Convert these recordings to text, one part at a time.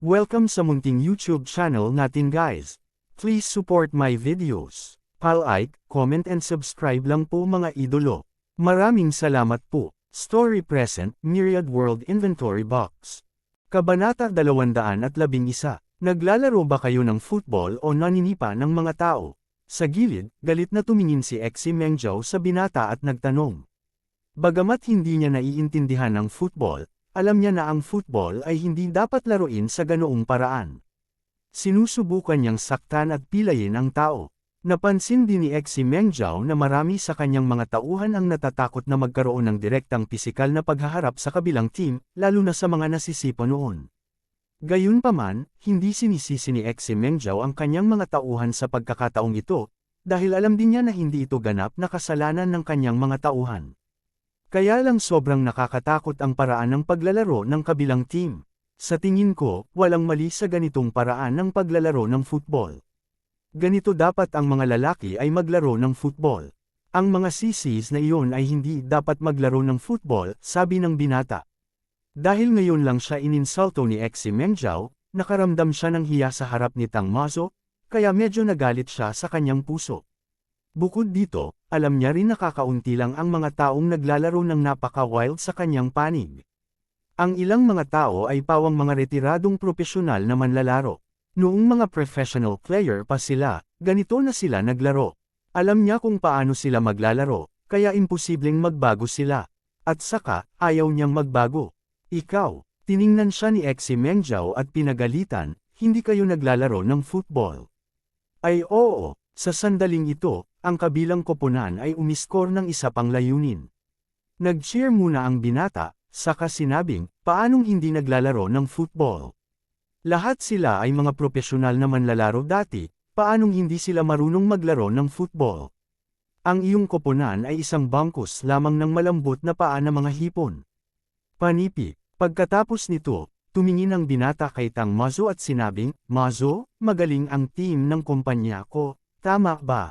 Welcome sa munting YouTube channel natin guys. Please support my videos. Like, comment and subscribe lang po mga idolo. Maraming salamat po. Story Present, Myriad World Inventory Box. Kabanata 211. Naglalaro ba kayo ng football o naninipa ng mga tao? Sa gilid, galit na tumingin si Exi Mengjiao sa binata at nagtanong. Bagamat hindi niya naiintindihan ang football, alam niya na ang football ay hindi dapat laruin sa ganoong paraan. Sinusubukan niyang saktan at pilayin ang tao. Napansin din ni Exi Mengjiao na marami sa kanyang mga tauhan ang natatakot na magkaroon ng direktang pisikal na paghaharap sa kabilang team, lalo na sa mga nasisipa noon. Gayunpaman, hindi sinisisi ni Exi Mengjiao ang kanyang mga tauhan sa pagkakataong ito, dahil alam din niya na hindi ito ganap na kasalanan ng kanyang mga tauhan. Kaya lang sobrang nakakatakot ang paraan ng paglalaro ng kabilang team. Sa tingin ko, walang mali sa ganitong paraan ng paglalaro ng football. Ganito dapat ang mga lalaki ay maglaro ng football. Ang mga sisis na iyon ay hindi dapat maglaro ng football, sabi ng binata. Dahil ngayon lang siya ininsulto ni Exi Mengjiao, nakaramdam siya ng hiya sa harap ni Tang Mazo, kaya medyo nagalit siya sa kanyang puso. Bukod dito, alam niya rin nakakaunti lang ang mga taong naglalaro ng napaka-wild sa kanyang panig. Ang ilang mga tao ay pawang mga retiradong profesional na manlalaro. Noong mga professional player pa sila, ganito na sila naglaro. Alam niya kung paano sila maglalaro, kaya imposibleng magbago sila. At saka, ayaw niyang magbago. Ikaw, tiningnan siya ni Exi Mengjiao at pinagalitan, hindi kayo naglalaro ng football. Ay oo, sa sandaling ito, ang kabilang koponan ay umiskor ng isa pang layunin. Nag-cheer muna ang binata, saka sinabing, paanong hindi naglalaro ng football? Lahat sila ay mga profesional na manlalaro dati, paanong hindi sila marunong maglaro ng football? Ang iyong koponan ay isang bangkus lamang ng malambot na paa na mga hipon. Panipi, pagkatapos nito, tumingin ang binata kay Tang Mazo at sinabing, Mazo, magaling ang team ng kumpanya ko, tama ba?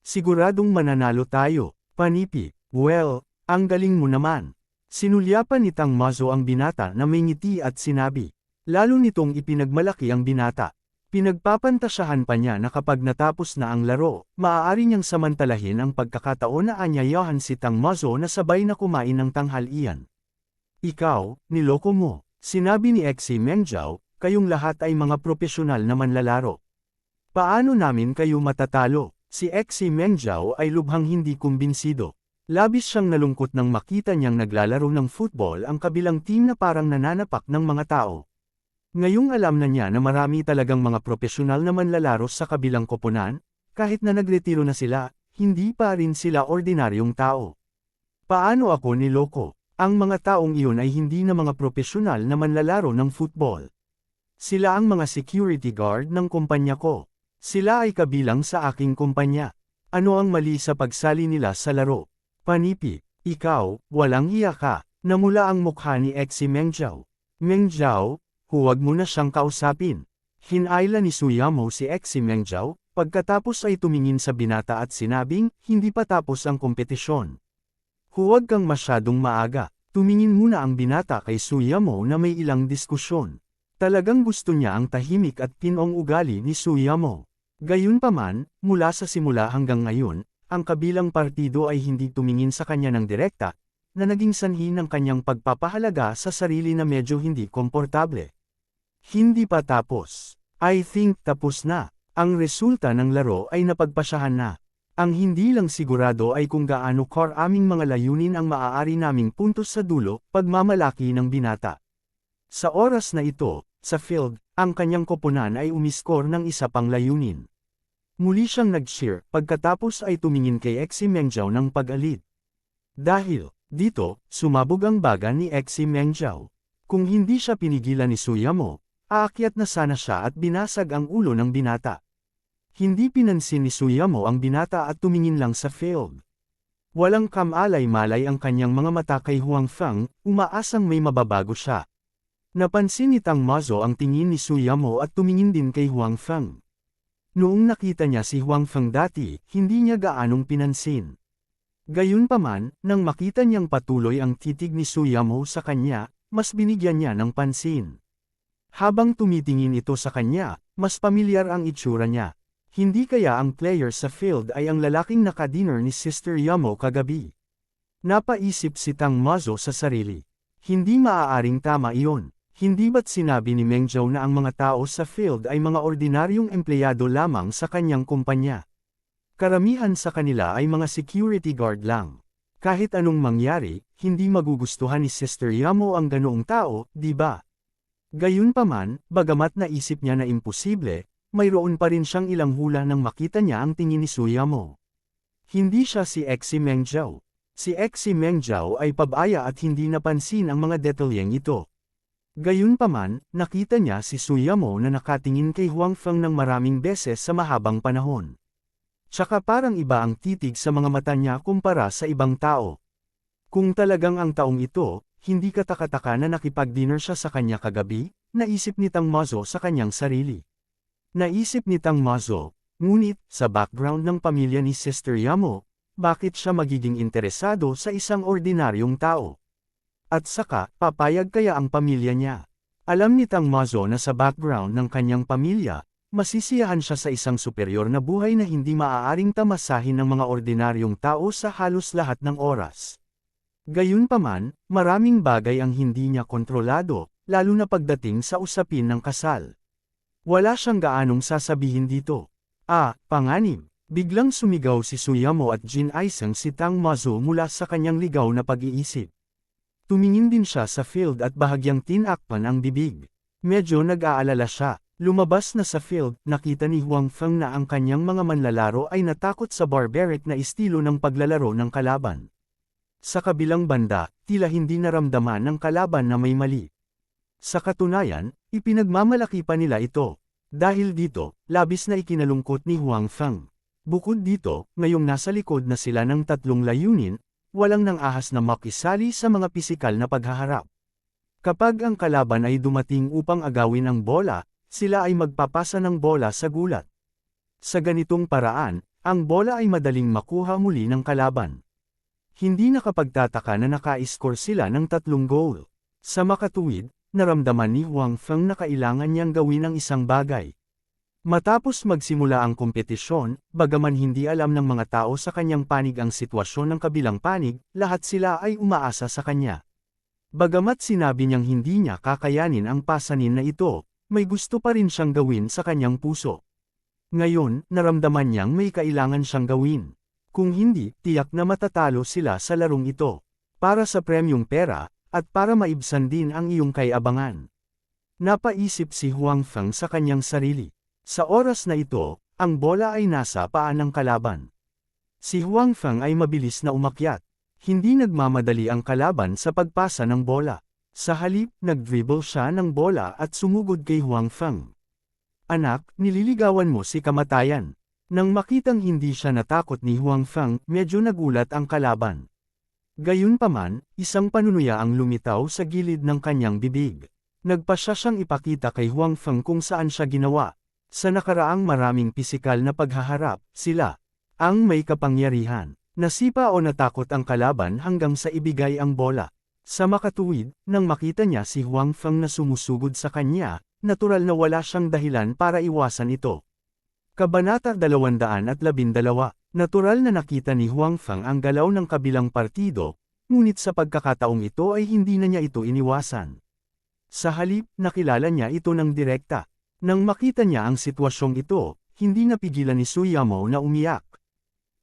Siguradong mananalo tayo, Panipi. Well, ang galing mo naman. Sinulyapan ni Tang Mazo ang binata na may ngiti at sinabi. Lalo nitong ipinagmalaki ang binata. Pinagpapantasyahan pa niya na kapag natapos na ang laro, maaari niyang samantalahin ang pagkakataon na anyayahan si Tang Mazo na sabay na kumain ng tanghalian. Ikaw, niloko mo. Sinabi ni Exi Mengjiao, kayong lahat ay mga profesional na manlalaro. Paano namin kayo matatalo? Si Exi Mengjiao ay lubhang hindi kumbinsido. Labis siyang nalungkot nang makita niyang naglalaro ng football ang kabilang team na parang nananapak ng mga tao. Ngayong alam na niya na marami talagang mga profesional na manlalaro sa kabilang koponan, kahit na nagretiro na sila, hindi pa rin sila ordinaryong tao. Paano ako niloko? Ang mga taong iyon ay hindi na mga profesional na manlalaro ng football. Sila ang mga security guard ng kumpanya ko. Sila ay kabilang sa aking kumpanya. Ano ang mali sa pagsali nila sa laro? Panipi, ikaw, walang hiya ka. Namula ang mukha ni Exi Mengjiao. Mengjiao, huwag mo na siyang kausapin. Hinayla ni Suyamo si Exi Mengjiao, pagkatapos ay tumingin sa binata at sinabing, hindi pa tapos ang kompetisyon. Huwag kang masyadong maaga. Tumingin muna ang binata kay Suyamo na may ilang diskusyon. Talagang gusto niya ang tahimik at pinong ugali ni Suyamo. Gayunpaman, mula sa simula hanggang ngayon, ang kabilang partido ay hindi tumingin sa kanya ng direkta, na naging sanhi ng kanyang pagpapahalaga sa sarili na medyo hindi komportable. Hindi pa tapos. I think tapos na. Ang resulta ng laro ay napagpasyahan na. Ang hindi lang sigurado ay kung gaano karaming mga layunin ang maaari naming puntos sa dulo, pagmamalaki ng binata. Sa oras na ito, sa field, ang kanyang koponan ay umiskor ng isa pang layunin. Muli siyang nag-cheer, pagkatapos ay tumingin kay Exi Mengjiao ng pag-alit. Dahil, dito, sumabog ang baga ni Exi Mengjiao. Kung hindi siya pinigilan ni Suyamo, aakyat na sana siya at binasag ang ulo ng binata. Hindi pinansin ni Suyamo ang binata at tumingin lang sa field. Walang kamalay-malay ang kanyang mga mata kay Huang Feng, umaasang may mababago siya. Napansin ni Tang Mazo ang tingin ni Suyamo at tumingin din kay Huang Feng. Noong nakita niya si Huang Feng dati, hindi niya gaanong pinansin. Gayunpaman, nang makita niyang patuloy ang titig ni Suyamo sa kanya, mas binigyan niya ng pansin. Habang tumitingin ito sa kanya, mas pamilyar ang itsura niya. Hindi kaya ang player sa field ay ang lalaking nakadinner ni Sister Yamo kagabi? Napaisip si Tang Mazo sa sarili. Hindi maaaring tama iyon. Hindi ba't sinabi ni Meng Zhou na ang mga tao sa field ay mga ordinaryong empleyado lamang sa kanyang kumpanya? Karamihan sa kanila ay mga security guard lang. Kahit anong mangyari, hindi magugustuhan ni Sister Yamo ang ganoong tao, di ba? Gayunpaman, bagamat naisip niya na imposible, mayroon pa rin siyang ilang hula nang makita niya ang tingin ni Su Yamo. Hindi siya si Exi Meng Zhao. Si Exi Meng Zhao ay pabaya at hindi napansin ang mga detalyeng ito. Gayunpaman, nakita niya si Su Yamo na nakatingin kay Huang Feng ng maraming beses sa mahabang panahon. Tsaka parang iba ang titig sa mga mata niya kumpara sa ibang tao. Kung talagang ang taong ito, hindi katakataka na nakipag-dinner siya sa kanya kagabi, naisip ni Tang Mazo sa kanyang sarili. Naisip ni Tang Mazo, ngunit, sa background ng pamilya ni Sister Yamo, bakit siya magiging interesado sa isang ordinaryong tao? At saka, papayag kaya ang pamilya niya? Alam ni Tang Mazo na sa background ng kanyang pamilya, masisiyahan siya sa isang superior na buhay na hindi maaaring tamasahin ng mga ordinaryong tao sa halos lahat ng oras. Gayunpaman, maraming bagay ang hindi niya kontrolado, lalo na pagdating sa usapin ng kasal. Wala siyang gaanong sasabihin dito. Panganib. Biglang sumigaw si Su Yamo at Jin Aiseng si Tang Mazo mula sa kanyang ligaw na pag-iisip. Tumingin din siya sa field at bahagyang tinakpan ang bibig. Medyo nag-aalala siya. Lumabas na sa field, nakita ni Huang Feng na ang kanyang mga manlalaro ay natakot sa barbaric na estilo ng paglalaro ng kalaban. Sa kabilang banda, tila hindi naramdaman ng kalaban na may mali. Sa katunayan, ipinagmamalaki pa nila ito. Dahil dito, labis na ikinalungkot ni Huang Feng. Bukod dito, ngayong nasa likod na sila ng tatlong layunin, walang nang ahas na makisali sa mga pisikal na paghaharap. Kapag ang kalaban ay dumating upang agawin ang bola, sila ay magpapasa ng bola sa gulat. Sa ganitong paraan, ang bola ay madaling makuha muli ng kalaban. Hindi nakapagtataka na naka-score sila ng 3 goal. Sa makatuwid, naramdaman ni Huang Feng na kailangan niyang gawin ang isang bagay. Matapos magsimula ang kompetisyon, bagaman hindi alam ng mga tao sa kanyang panig ang sitwasyon ng kabilang panig, lahat sila ay umaasa sa kanya. Bagamat sinabi niyang hindi niya kakayanin ang pasanin na ito, may gusto pa rin siyang gawin sa kanyang puso. Ngayon, naramdaman niyang may kailangan siyang gawin. Kung hindi, tiyak na matatalo sila sa larong ito. Para sa premyong pera, at para maibsan din ang iyong kayabangan. Napaisip si Huang Feng sa kanyang sarili. Sa oras na ito, ang bola ay nasa paa ng kalaban. Si Huang Feng ay mabilis na umakyat. Hindi nagmamadali ang kalaban sa pagpasa ng bola. Sa halip, nag-dribble siya ng bola at sumugod kay Huang Feng. Anak, nililigawan mo si kamatayan. Nang makitang hindi siya natakot ni Huang Feng, medyo nagulat ang kalaban. Gayunpaman, isang panunuya ang lumitaw sa gilid ng kanyang bibig. Nagpasya siyang ipakita kay Huang Feng kung saan siya ginawa. Sa nakaraang maraming pisikal na paghaharap, sila ang may kapangyarihan. Nasipa o natakot ang kalaban hanggang sa ibigay ang bola. Sa makatuwid, nang makita niya si Huang Feng na sumusugod sa kanya, natural na wala siyang dahilan para iwasan ito. Kabanata 212. Natural na nakita ni Huang Feng ang galaw ng kabilang partido, ngunit sa pagkakataong ito ay hindi na niya ito iniwasan. Sa halip, nakilala niya ito ng direkta. Nang makita niya ang sitwasyong ito, hindi napigilan ni Su Yamo na umiyak.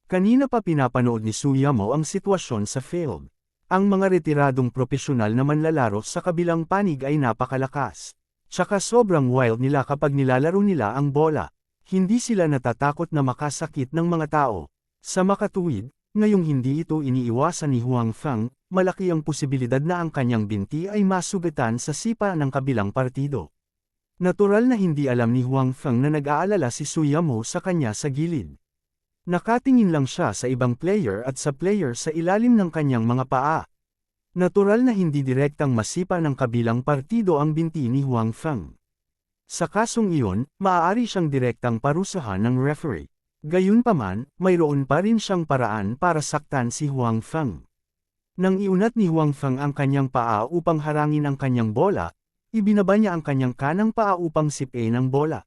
Kanina pa pinapanood ni Su Yamo ang sitwasyon sa field. Ang mga retiradong propesyonal na manlalaro sa kabilang panig ay napakalakas. Tsaka sobrang wild nila kapag nilalaro nila ang bola. Hindi sila natatakot na makasakit ng mga tao. Sa makatuwid, ngayong hindi ito iniiwasan ni Huang Feng, malaki ang posibilidad na ang kanyang binti ay masugatan sa sipa ng kabilang partido. Natural na hindi alam ni Huang Feng na nag-aalala si Su Yamo sa kanya sa gilid. Nakatingin lang siya sa ibang player at sa player sa ilalim ng kanyang mga paa. Natural na hindi direktang masipa ng kabilang partido ang binti ni Huang Feng. Sa kasong iyon, maaari siyang direktang parusahan ng referee. Gayunpaman, mayroon pa rin siyang paraan para saktan si Huang Feng. Nang iunat ni Huang Feng ang kanyang paa upang harangin ang kanyang bola, ibinaba niya ang kanyang kanang paa upang sipain ang bola.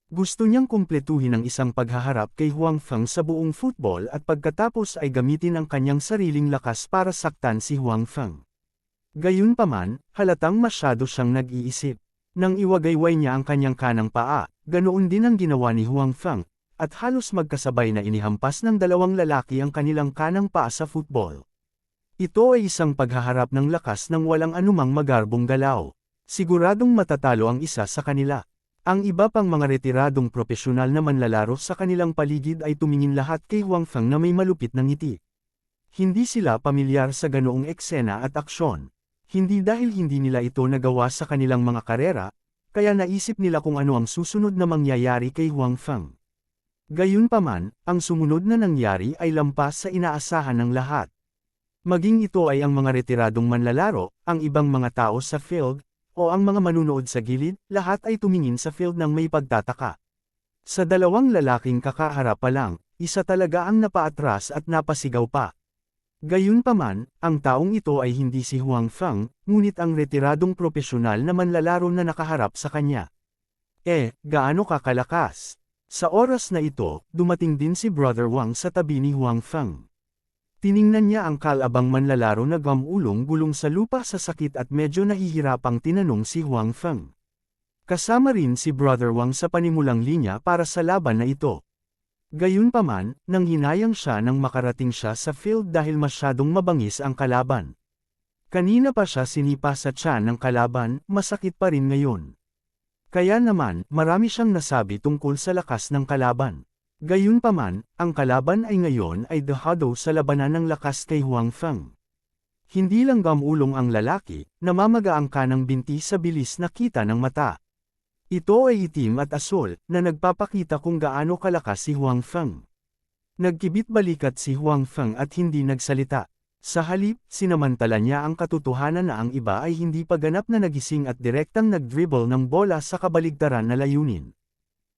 Gusto niyang kumpletuhin ang isang paghaharap kay Huang Feng sa buong football at pagkatapos ay gamitin ang kanyang sariling lakas para saktan si Huang Feng. Gayunpaman, halatang masyado siyang nag-iisip. Nang iwagayway niya ang kanyang kanang paa, ganoon din ang ginawa ni Huang Feng, at halos magkasabay na inihampas ng dalawang lalaki ang kanilang kanang paa sa football. Ito ay isang paghaharap ng lakas ng walang anumang magarbong galaw. Siguradong matatalo ang isa sa kanila. Ang iba pang mga retiradong propesyonal na manlalaro sa kanilang paligid ay tumingin lahat kay Huang Feng na may malupit na ngiti. Hindi sila pamilyar sa ganoong eksena at aksyon. Hindi dahil hindi nila ito nagawa sa kanilang mga karera, kaya naisip nila kung ano ang susunod na mangyayari kay Huang Feng. Gayunpaman, ang sumunod na nangyari ay lampas sa inaasahan ng lahat. Maging ito ay ang mga retiradong manlalaro, ang ibang mga tao sa field, o ang mga manunood sa gilid, lahat ay tumingin sa field ng may pagtataka. Sa dalawang lalaking kakaharap pa lang, isa talaga ang napaatras at napasigaw pa. Gayunpaman, ang taong ito ay hindi si Huang Feng, ngunit ang retiradong propesyonal na manlalaro na nakaharap sa kanya. Gaano kakalakas? Sa oras na ito, dumating din si Brother Wang sa tabi ni Huang Feng. Tiningnan niya ang kalabang manlalaro na gumulong-gulong sa lupa sa sakit at medyo nahihirapang tinanong si Huang Feng. Kasama rin si Brother Wang sa panimulang linya para sa laban na ito. Gayunpaman, nang hinayang siya nang makarating siya sa field dahil masyadong mabangis ang kalaban. Kanina pa siya sinipa sa tiyan ng kalaban, masakit pa rin ngayon. Kaya naman, marami siyang nasabi tungkol sa lakas ng kalaban. Gayunpaman, ang kalaban ay ngayon ay dehado sa labanan ng lakas kay Huang Feng. Hindi lang gamulong ang lalaki, namamaga ang kanang binti sa bilis na kita ng mata. Ito ay itim at asul, na nagpapakita kung gaano kalakas si Huang Feng. Nagkibit balikat si Huang Feng at hindi nagsalita. Sa halip, sinamantala niya ang katotohanan na ang iba ay hindi pa ganap na nagising at direktang nagdribble ng bola sa kabaligtaran na layunin.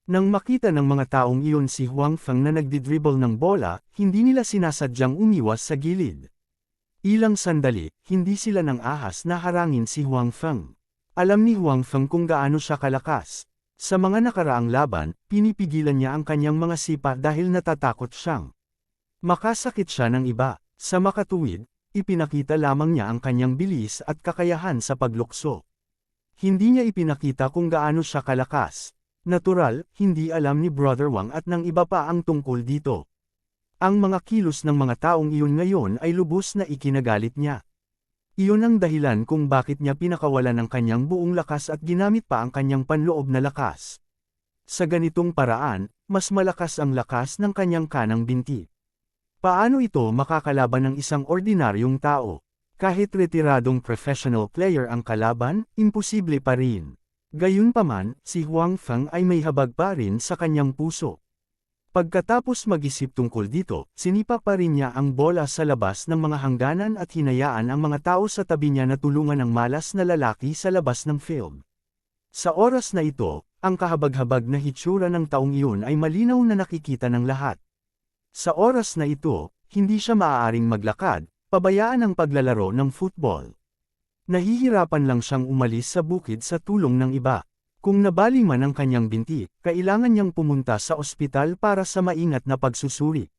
Nang makita ng mga taong iyon si Huang Feng na nagdidribble ng bola, hindi nila sinasadyang umiwas sa gilid. Ilang sandali, hindi sila nang ahas na harangin si Huang Feng. Alam ni Huang Feng kung gaano siya kalakas. Sa mga nakaraang laban, pinipigilan niya ang kanyang mga sipa dahil natatakot siyang makasakit siya ng iba. Sa makatuwid, ipinakita lamang niya ang kanyang bilis at kakayahan sa paglukso. Hindi niya ipinakita kung gaano siya kalakas. Natural, hindi alam ni Brother Wang at ng iba pa ang tungkol dito. Ang mga kilos ng mga taong iyon ngayon ay lubos na ikinagalit niya. Iyon ang dahilan kung bakit niya pinakawalan ang kanyang buong lakas at ginamit pa ang kanyang panloob na lakas. Sa ganitong paraan, mas malakas ang lakas ng kanyang kanang binti. Paano ito makakalaban ng isang ordinaryong tao? Kahit retiradong professional player ang kalaban, imposible pa rin. Gayunpaman, si Huang Feng ay may habag pa rin sa kanyang puso. Pagkatapos mag-isip tungkol dito, sinipa pa rin niya ang bola sa labas ng mga hangganan at hinayaan ang mga tao sa tabi niya na tulungan ang malas na lalaki sa labas ng field. Sa oras na ito, ang kahabag-habag na hitsura ng taong iyon ay malinaw na nakikita ng lahat. Sa oras na ito, hindi siya maaaring maglakad, pabayaan ang paglalaro ng football. Nahihirapan lang siyang umalis sa bukid sa tulong ng iba. Kung nabali man ang kanyang binti, kailangan niyang pumunta sa ospital para sa maingat na pagsusuri.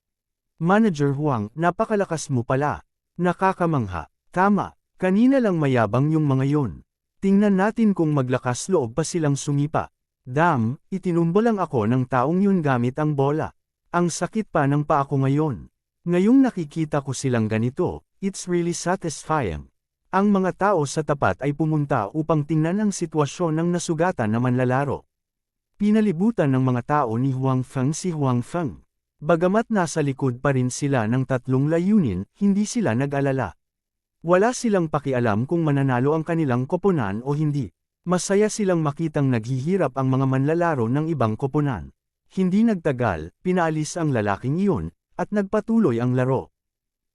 Manager Huang, napakalakas mo pala. Nakakamangha. Tama, kanina lang mayabang yung mga yon. Tingnan natin kung maglakas loob pa silang sumipa. Itinumbo lang ako ng taong yun gamit ang bola. Ang sakit pa ng paa ko ngayon. Ngayong nakikita ko silang ganito, it's really satisfying. Ang mga tao sa tapat ay pumunta upang tingnan ang sitwasyon ng nasugatan na manlalaro. Pinalibutan ng mga tao ni Huang Feng si Huang Feng. Bagamat nasa likod pa rin sila ng tatlong layunin, hindi sila nag-alala. Wala silang pakialam kung mananalo ang kanilang koponan o hindi. Masaya silang makitang naghihirap ang mga manlalaro ng ibang koponan. Hindi nagtagal, pinaalis ang lalaking iyon, at nagpatuloy ang laro.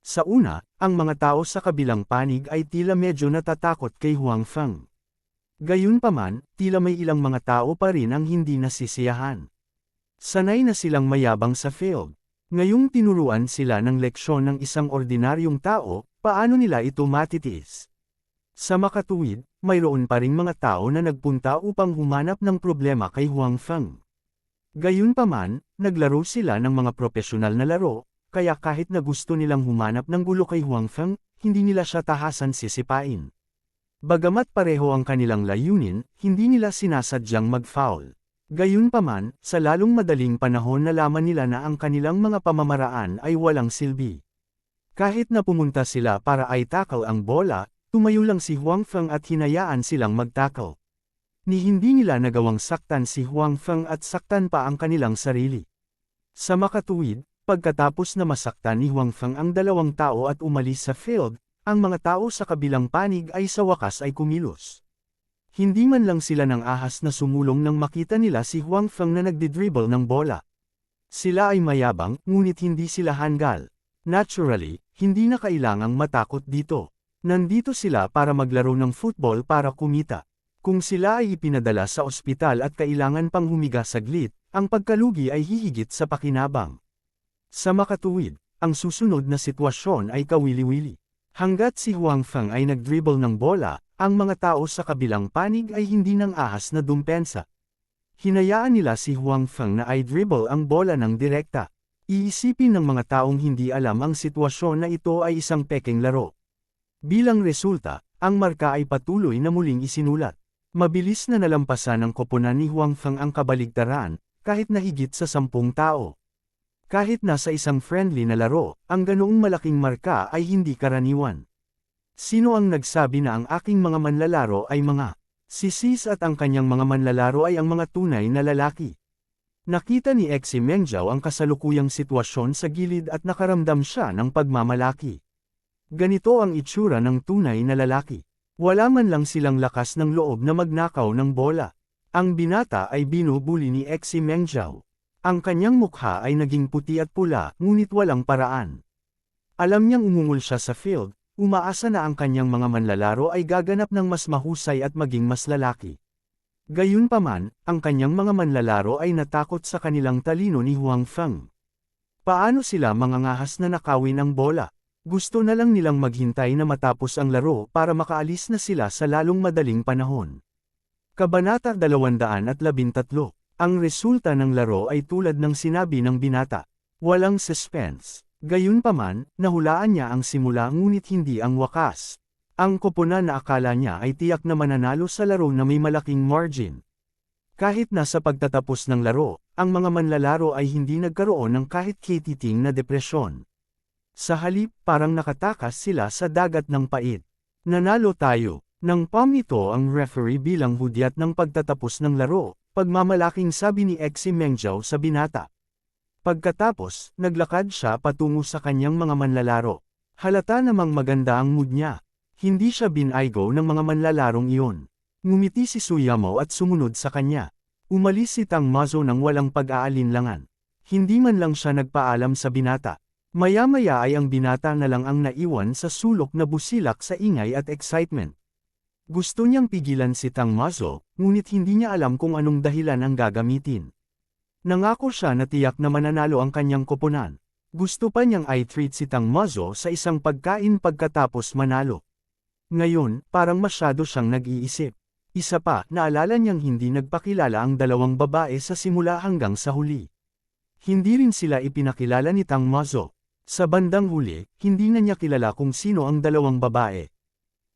Sa una, ang mga tao sa kabilang panig ay tila medyo natatakot kay Huang Feng. Gayunpaman, tila may ilang mga tao pa rin ang hindi nasisiyahan. Sanay na silang mayabang sa field. Ngayong tinuruan sila ng leksyon ng isang ordinaryong tao, paano nila ito matitiis. Sa makatuwid, mayroon pa ring mga tao na nagpunta upang humanap ng problema kay Huang Feng. Gayunpaman, naglaro sila ng mga profesional na laro, kaya kahit na gusto nilang humanap ng gulo kay Huang Feng, hindi nila siya tahasan sisipain. Bagamat pareho ang kanilang layunin, hindi nila sinasadyang mag-foul. Gayunpaman, sa lalong madaling panahon nalaman nila na ang kanilang mga pamamaraan ay walang silbi. Kahit na pumunta sila para i-tackle ang bola, tumayo lang si Huang Feng at hinayaan silang mag-tackle. Ni hindi nila nagawang saktan si Huang Feng at saktan pa ang kanilang sarili. Sa makatuwid, pagkatapos na masaktan ni Huang Feng ang dalawang tao at umalis sa field, ang mga tao sa kabilang panig ay sa wakas ay kumilos. Hindi man lang sila ng ahas na sumulong nang makita nila si Huang Feng na nagdidribble ng bola. Sila ay mayabang, ngunit hindi sila hanggal. Naturally, hindi na kailangang matakot dito. Nandito sila para maglaro ng football para kumita. Kung sila ay ipinadala sa ospital at kailangan pang humiga saglit, ang pagkalugi ay hihigit sa pakinabang. Sa makatuwid, ang susunod na sitwasyon ay kawili-wili. Hanggat si Huang Feng ay nagdribble ng bola, ang mga tao sa kabilang panig ay hindi nang ahas na dumpensa. Hinayaan nila si Huang Feng na i-dribble ang bola ng direkta. Iisipin ng mga taong hindi alam ang sitwasyon na ito ay isang pekeng laro. Bilang resulta, ang marka ay patuloy na muling isinulat. Mabilis na nalampasan ng koponan ni Huang Feng ang kabaligtaran, kahit na higit sa 10 tao. Kahit nasa isang friendly na laro, ang ganoong malaking marka ay hindi karaniwan. Sino ang nagsabi na ang aking mga manlalaro ay mga sisis at ang kanyang mga manlalaro ay ang mga tunay na lalaki? Nakita ni Xi Mengzhao ang kasalukuyang sitwasyon sa gilid at nakaramdam siya ng pagmamalaki. Ganito ang itsura ng tunay na lalaki. Wala man lang silang lakas ng loob na magnakaw ng bola. Ang binata ay binubuli ni Xi Mengzhao. Ang kanyang mukha ay naging puti at pula, ngunit walang paraan. Alam niyang umungol siya sa field, umaasa na ang kanyang mga manlalaro ay gaganap ng mas mahusay at maging mas lalaki. Gayunpaman, ang kanyang mga manlalaro ay natakot sa kanilang talino ni Huang Feng. Paano sila mangangahas na nakawin ang bola? Gusto na lang nilang maghintay na matapos ang laro para makaalis na sila sa lalong madaling panahon. Kabanata 213. Ang resulta ng laro ay tulad ng sinabi ng binata. Walang suspense. Gayunpaman, nahulaan niya ang simula ngunit hindi ang wakas. Ang koponan na akala niya ay tiyak na mananalo sa laro na may malaking margin. Kahit na sa pagtatapos ng laro, ang mga manlalaro ay hindi nagkaroon ng kahit kititing na depresyon. Sa halip, parang nakatakas sila sa dagat ng pait. Nanalo tayo. Nang pamito ang referee bilang hudyat ng pagtatapos ng laro, pagmamalaking sabi ni Xi Mengzhao sa binata. Pagkatapos, naglakad siya patungo sa kanyang mga manlalaro. Halata namang maganda ang mood niya. Hindi siya binaygo ng mga manlalarong iyon. Ngumiti si Suyamo at sumunod sa kanya. Umalis si Tang Mazo nang walang pag-aalinlangan. Hindi man lang siya nagpaalam sa binata. Maya-maya ay ang binata na lang ang naiwan sa sulok na busilak sa ingay at excitement. Gusto niyang pigilan si Tang Mazo, ngunit hindi niya alam kung anong dahilan ang gagamitin. Nangako siya na tiyak na mananalo ang kanyang koponan. Gusto pa niyang i-treat si Tang Mazo sa isang pagkain pagkatapos manalo. Ngayon, parang masyado siyang nag-iisip. Isa pa, naalala niyang hindi nagpakilala ang dalawang babae sa simula hanggang sa huli. Hindi rin sila ipinakilala ni Tang Mazo. Sa bandang huli, hindi na niya kilala kung sino ang dalawang babae.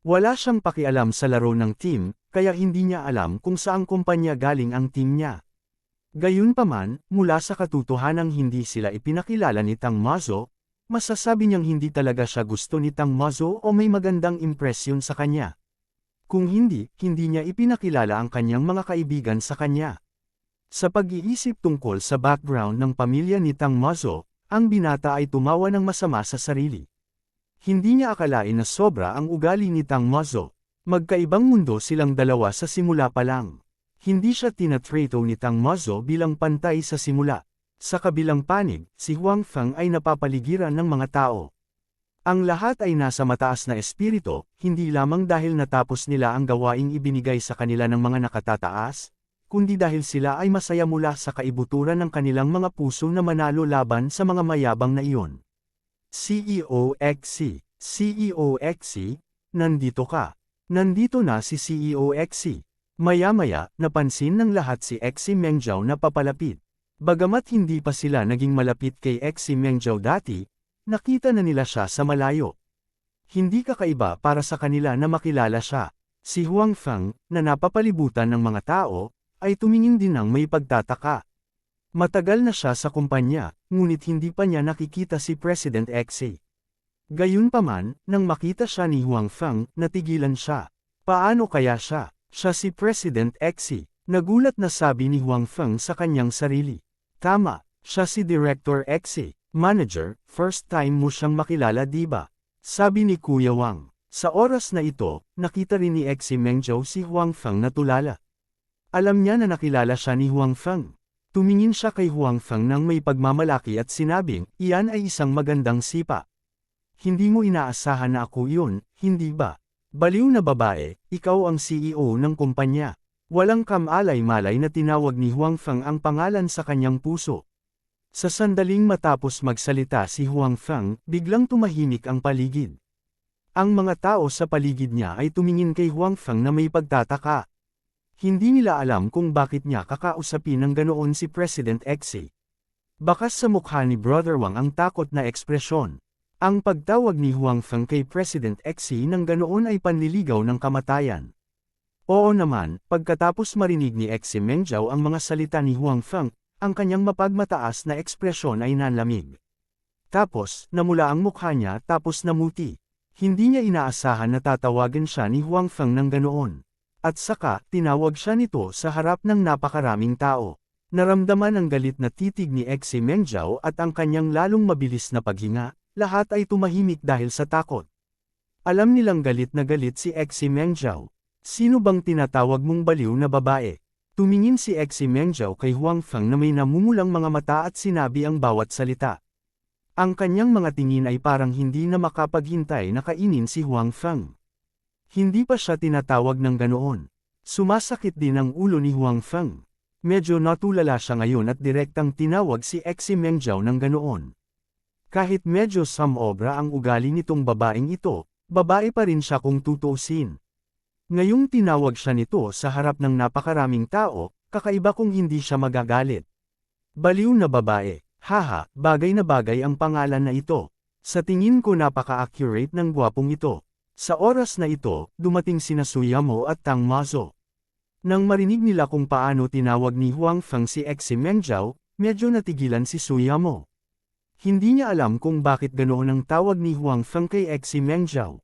Wala siyang pakialam sa laro ng team, kaya hindi niya alam kung saang kumpanya galing ang team niya. Gayunpaman, mula sa katotohanang hindi sila ipinakilala ni Tang Mazo, masasabi niyang hindi talaga siya gusto ni Tang Mazo o may magandang impresyon sa kanya. Kung hindi, hindi niya ipinakilala ang kanyang mga kaibigan sa kanya. Sa pag-iisip tungkol sa background ng pamilya ni Tang Mazo, ang binata ay tumawa ng masama sa sarili. Hindi niya akalain na sobra ang ugali ni Tang Mazo. Magkaibang mundo silang dalawa sa simula pa lang. Hindi siya tinatrato ni Tang Mazo bilang pantay sa simula. Sa kabilang panig, si Huang Feng ay napapaligiran ng mga tao. Ang lahat ay nasa mataas na espiritu, hindi lamang dahil natapos nila ang gawaing ibinigay sa kanila ng mga nakatataas, kundi dahil sila ay masaya mula sa kaibuturan ng kanilang mga puso na manalo laban sa mga mayabang na iyon. CEO Xi, nandito ka. Nandito na si CEO Exi. Maya-maya, napansin ng lahat si Exi Mengjiao na papalapit. Bagamat hindi pa sila naging malapit kay Exi Mengjiao dati, nakita na nila siya sa malayo. Hindi kakaiba para sa kanila na makilala siya. Si Huang Feng, na napapalibutan ng mga tao, ay tumingin din ng may pagtataka. Matagal na siya sa kumpanya, ngunit hindi pa niya nakikita si President Exi. Gayunpaman, nang makita siya ni Huang Feng, natigilan siya. Paano kaya siya? Siya si President Exi. Nagulat na sabi ni Huang Feng sa kanyang sarili. Tama, siya si Director Exi. Manager, first time mo siyang makilala diba? Sabi ni Kuya Wang. Sa oras na ito, nakita rin ni Exi Mengjiao si Huang Feng na tulala. Alam niya na nakilala siya ni Huang Feng. Tumingin siya kay Huang Feng nang may pagmamalaki at sinabing, iyan ay isang magandang sipa. Hindi mo inaasahan na ako yun, hindi ba? Baliw na babae, ikaw ang CEO ng kumpanya. Walang kamalay-malay na tinawag ni Huang Feng ang pangalan sa kanyang puso. Sa sandaling matapos magsalita si Huang Feng, biglang tumahimik ang paligid. Ang mga tao sa paligid niya ay tumingin kay Huang Feng na may pagtataka. Hindi nila alam kung bakit niya kakausapin ng ganoon si President Exi. Bakas sa mukha ni Brother Wang ang takot na ekspresyon. Ang pagtawag ni Huang Feng kay President Exi ng ganoon ay panliligaw ng kamatayan. Oo naman, pagkatapos marinig ni Exi Mengjiao ang mga salita ni Huang Feng, ang kanyang mapagmataas na ekspresyon ay nanlamig. Tapos, namula ang mukha niya tapos namuti. Hindi niya inaasahan na tatawagan siya ni Huang Feng ng ganoon. At saka, tinawag siya nito sa harap ng napakaraming tao. Naramdaman ang galit na titig ni Exi Mengjiao at ang kanyang lalong mabilis na paghinga. Lahat ay tumahimik dahil sa takot. Alam nilang galit na galit si Exi Mengjiao. Sino bang tinatawag mong baliw na babae? Tumingin si Exi Mengjiao kay Huang Feng na may namumulang mga mata at sinabi ang bawat salita. Ang kanyang mga tingin ay parang hindi na makapaghintay na kainin si Huang Feng. Hindi pa siya tinatawag ng ganoon. Sumasakit din ang ulo ni Huang Feng. Medyo natulala siya ngayon at direktang tinawag si Exi Mengjiao ng ganoon. Kahit medyo samobra ang ugali nitong babaeng ito, babae pa rin siya kung tutuusin. Ngayong tinawag siya nito sa harap ng napakaraming tao, kakaiba kung hindi siya magagalit. Baliw na babae, haha, bagay na bagay ang pangalan na ito. Sa tingin ko napaka-accurate ng gwapong ito. Sa oras na ito, dumating sina Suyamo at Tang Mazo. Nang marinig nila kung paano tinawag ni Huang Feng si Exi Mengjiao, medyo natigilan si Suyamo. Hindi niya alam kung bakit ganoon ang tawag ni Huang Feng kay Exi Mengjiao.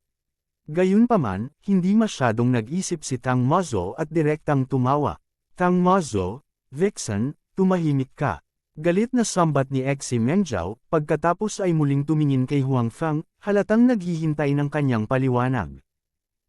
Gayunpaman, hindi masyadong nag-isip si Tang Mazo at direktang tumawa. Tang Mazo, Vixen, tumahimik ka. Galit na sambat ni Exi Mengjiao, pagkatapos ay muling tumingin kay Huang Feng, halatang naghihintay ng kanyang paliwanag.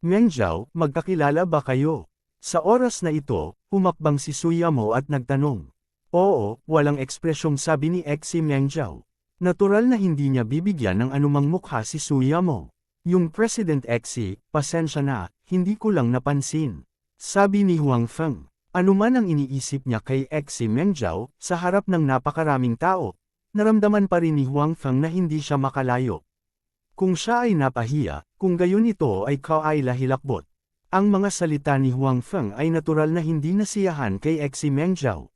Mengjiao, magkakilala ba kayo? Sa oras na ito, humakbang si Suyamo at nagtanong. Oo, walang ekspresyong sabi ni Exi Mengjiao. Natural na hindi niya bibigyan ng anumang mukha si Suyamo. Yung President Exi, pasensya na, hindi ko lang napansin. Sabi ni Huang Feng. Anuman ang iniisip niya kay Exi Mengjiao, sa harap ng napakaraming tao, naramdaman pa rin ni Huang Feng na hindi siya makalayo. Kung siya ay napahiya, kung gayon ito ay kaila-hilakbot. Ang mga salita ni Huang Feng ay natural na hindi nasiyahan kay Exi Mengjiao.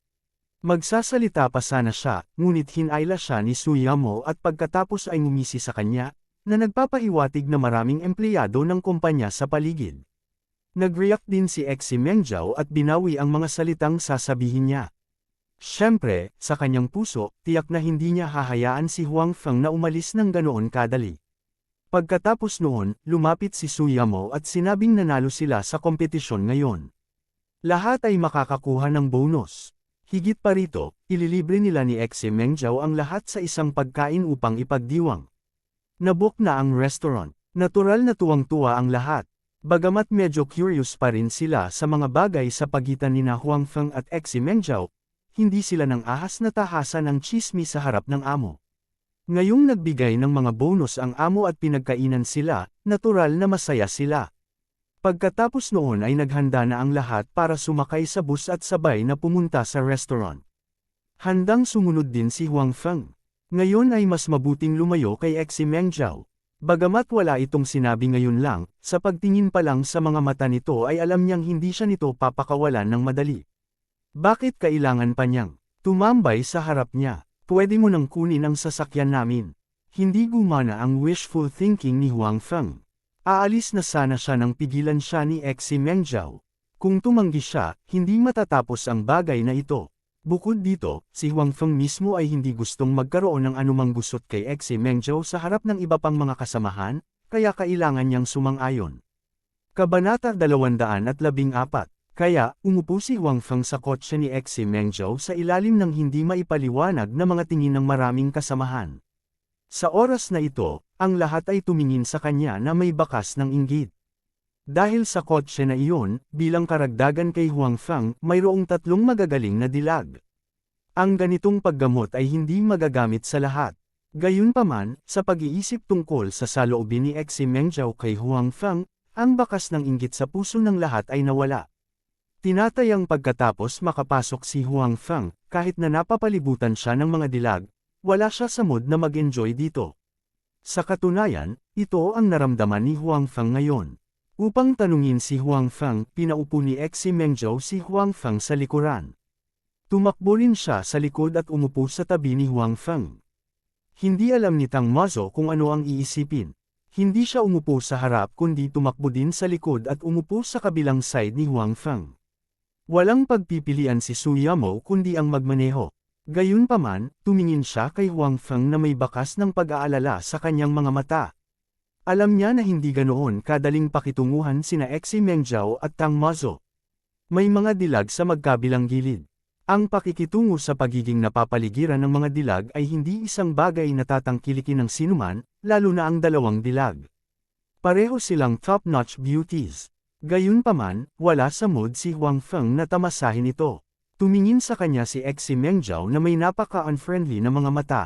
Magsasalita pa sana siya, ngunit hinayla siya ni Suyamo at pagkatapos ay ngumisi sa kanya, na nagpapahiwatig na maraming empleyado ng kumpanya sa paligid. Nag-react din si Exi Mengjiao at binawi ang mga salitang sasabihin niya. Siyempre, sa kanyang puso, tiyak na hindi niya hahayaan si Huang Feng na umalis ng ganoon kadali. Pagkatapos noon, lumapit si Suyamo at sinabing nanalo sila sa kompetisyon ngayon. Lahat ay makakakuha ng bonus. Higit pa rito, ililibre nila ni Exi Mengjiao ang lahat sa isang pagkain upang ipagdiwang. Nabook na ang restaurant. Natural na tuwang-tuwa ang lahat. Bagamat medyo curious pa rin sila sa mga bagay sa pagitan ni Huang Feng at Exi Mengjiao, hindi sila nang ahas na tahasan ng tsismis sa harap ng amo. Ngayong nagbigay ng mga bonus ang amo at pinagkainan sila, natural na masaya sila. Pagkatapos noon ay naghanda na ang lahat para sumakay sa bus at sabay na pumunta sa restaurant. Handang sumunod din si Huang Feng. Ngayon ay mas mabuting lumayo kay Exi Mengjiao. Bagamat wala itong sinabi ngayon lang, sa pagtingin pa lang sa mga mata nito ay alam niyang hindi siya nito papakawalan ng madali. Bakit kailangan pa niyang tumambay sa harap niya? Pwede mo nang kunin ang sasakyan namin. Hindi gumana ang wishful thinking ni Huang Feng. Aalis na sana siya nang pigilan siya ni Xi Mengzhao. Kung tumanggi siya, hindi matatapos ang bagay na ito. Bukod dito, si Huang Feng mismo ay hindi gustong magkaroon ng anumang gusot kay Xi Mengzhao sa harap ng iba pang mga kasamahan, kaya kailangan niyang sumang-ayon. Kabanata 214. Kaya, umupo si Huang Feng sa kotse ni Xi Mengzhao sa ilalim ng hindi maipaliwanag na mga tingin ng maraming kasamahan. Sa oras na ito, ang lahat ay tumingin sa kanya na may bakas ng inggit. Dahil sa kotse na iyon, bilang karagdagan kay Huang Feng, mayroong 3 magagaling na dilag. Ang ganitong paggamot ay hindi magagamit sa lahat. Gayunpaman, sa pag-iisip tungkol sa saloobin ni Xi Mengzhao kay Huang Feng, ang bakas ng inggit sa puso ng lahat ay nawala. Tinatayang pagkatapos makapasok si Huang Feng, kahit na napapalibutan siya ng mga dilag, wala siya sa mood na mag-enjoy dito. Sa katunayan, ito ang naramdaman ni Huang Feng ngayon. Upang tanungin si Huang Feng, pinaupo ni Xi Mengzhao si Huang Feng sa likuran. Tumakbo rin siya sa likod at umupo sa tabi ni Huang Feng. Hindi alam ni Tang Mazo kung ano ang iisipin. Hindi siya umupo sa harap kundi tumakbo din sa likod at umupo sa kabilang side ni Huang Feng. Walang pagpipilian si Su Yamo kundi ang magmaneho. Gayunpaman, tumingin siya kay Huang Feng na may bakas ng pag-aalala sa kanyang mga mata. Alam niya na hindi ganoon kadaling pakitunguhan sina Xi Mengzhao at Tang Mazo. May mga dilag sa magkabilang gilid. Ang pakikitungo sa pagiging napapaligiran ng mga dilag ay hindi isang bagay na tatangkilikin ng sinuman, lalo na ang dalawang dilag. Pareho silang top-notch beauties. Gayunpaman, wala sa mood si Huang Feng na tamasahin ito. Tumingin sa kanya si Xi Mengzhao na may napaka-unfriendly na mga mata.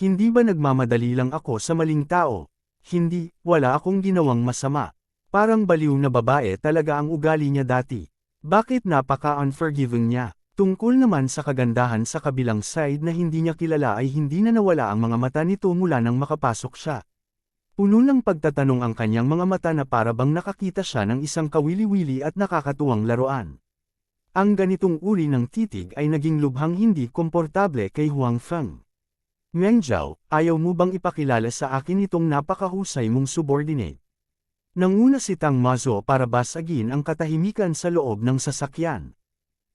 Hindi ba nagmamadali lang ako sa maling tao? Hindi, wala akong ginawang masama. Parang baliw na babae talaga ang ugali niya dati. Bakit napaka-unforgiving niya? Tungkol naman sa kagandahan sa kabilang side na hindi niya kilala ay hindi na nawala ang mga mata nito mula nang makapasok siya. Puno ng pagtatanong ang kanyang mga mata na para bang nakakita siya ng isang kawili-wili at nakakatuwang laruan. Ang ganitong uri ng titig ay naging lubhang hindi komportable kay Huang Feng. Mengzhao, ayaw mo bang ipakilala sa akin itong napakahusay mong subordinate? Nanguna si Tang Mazo para basagin ang katahimikan sa loob ng sasakyan.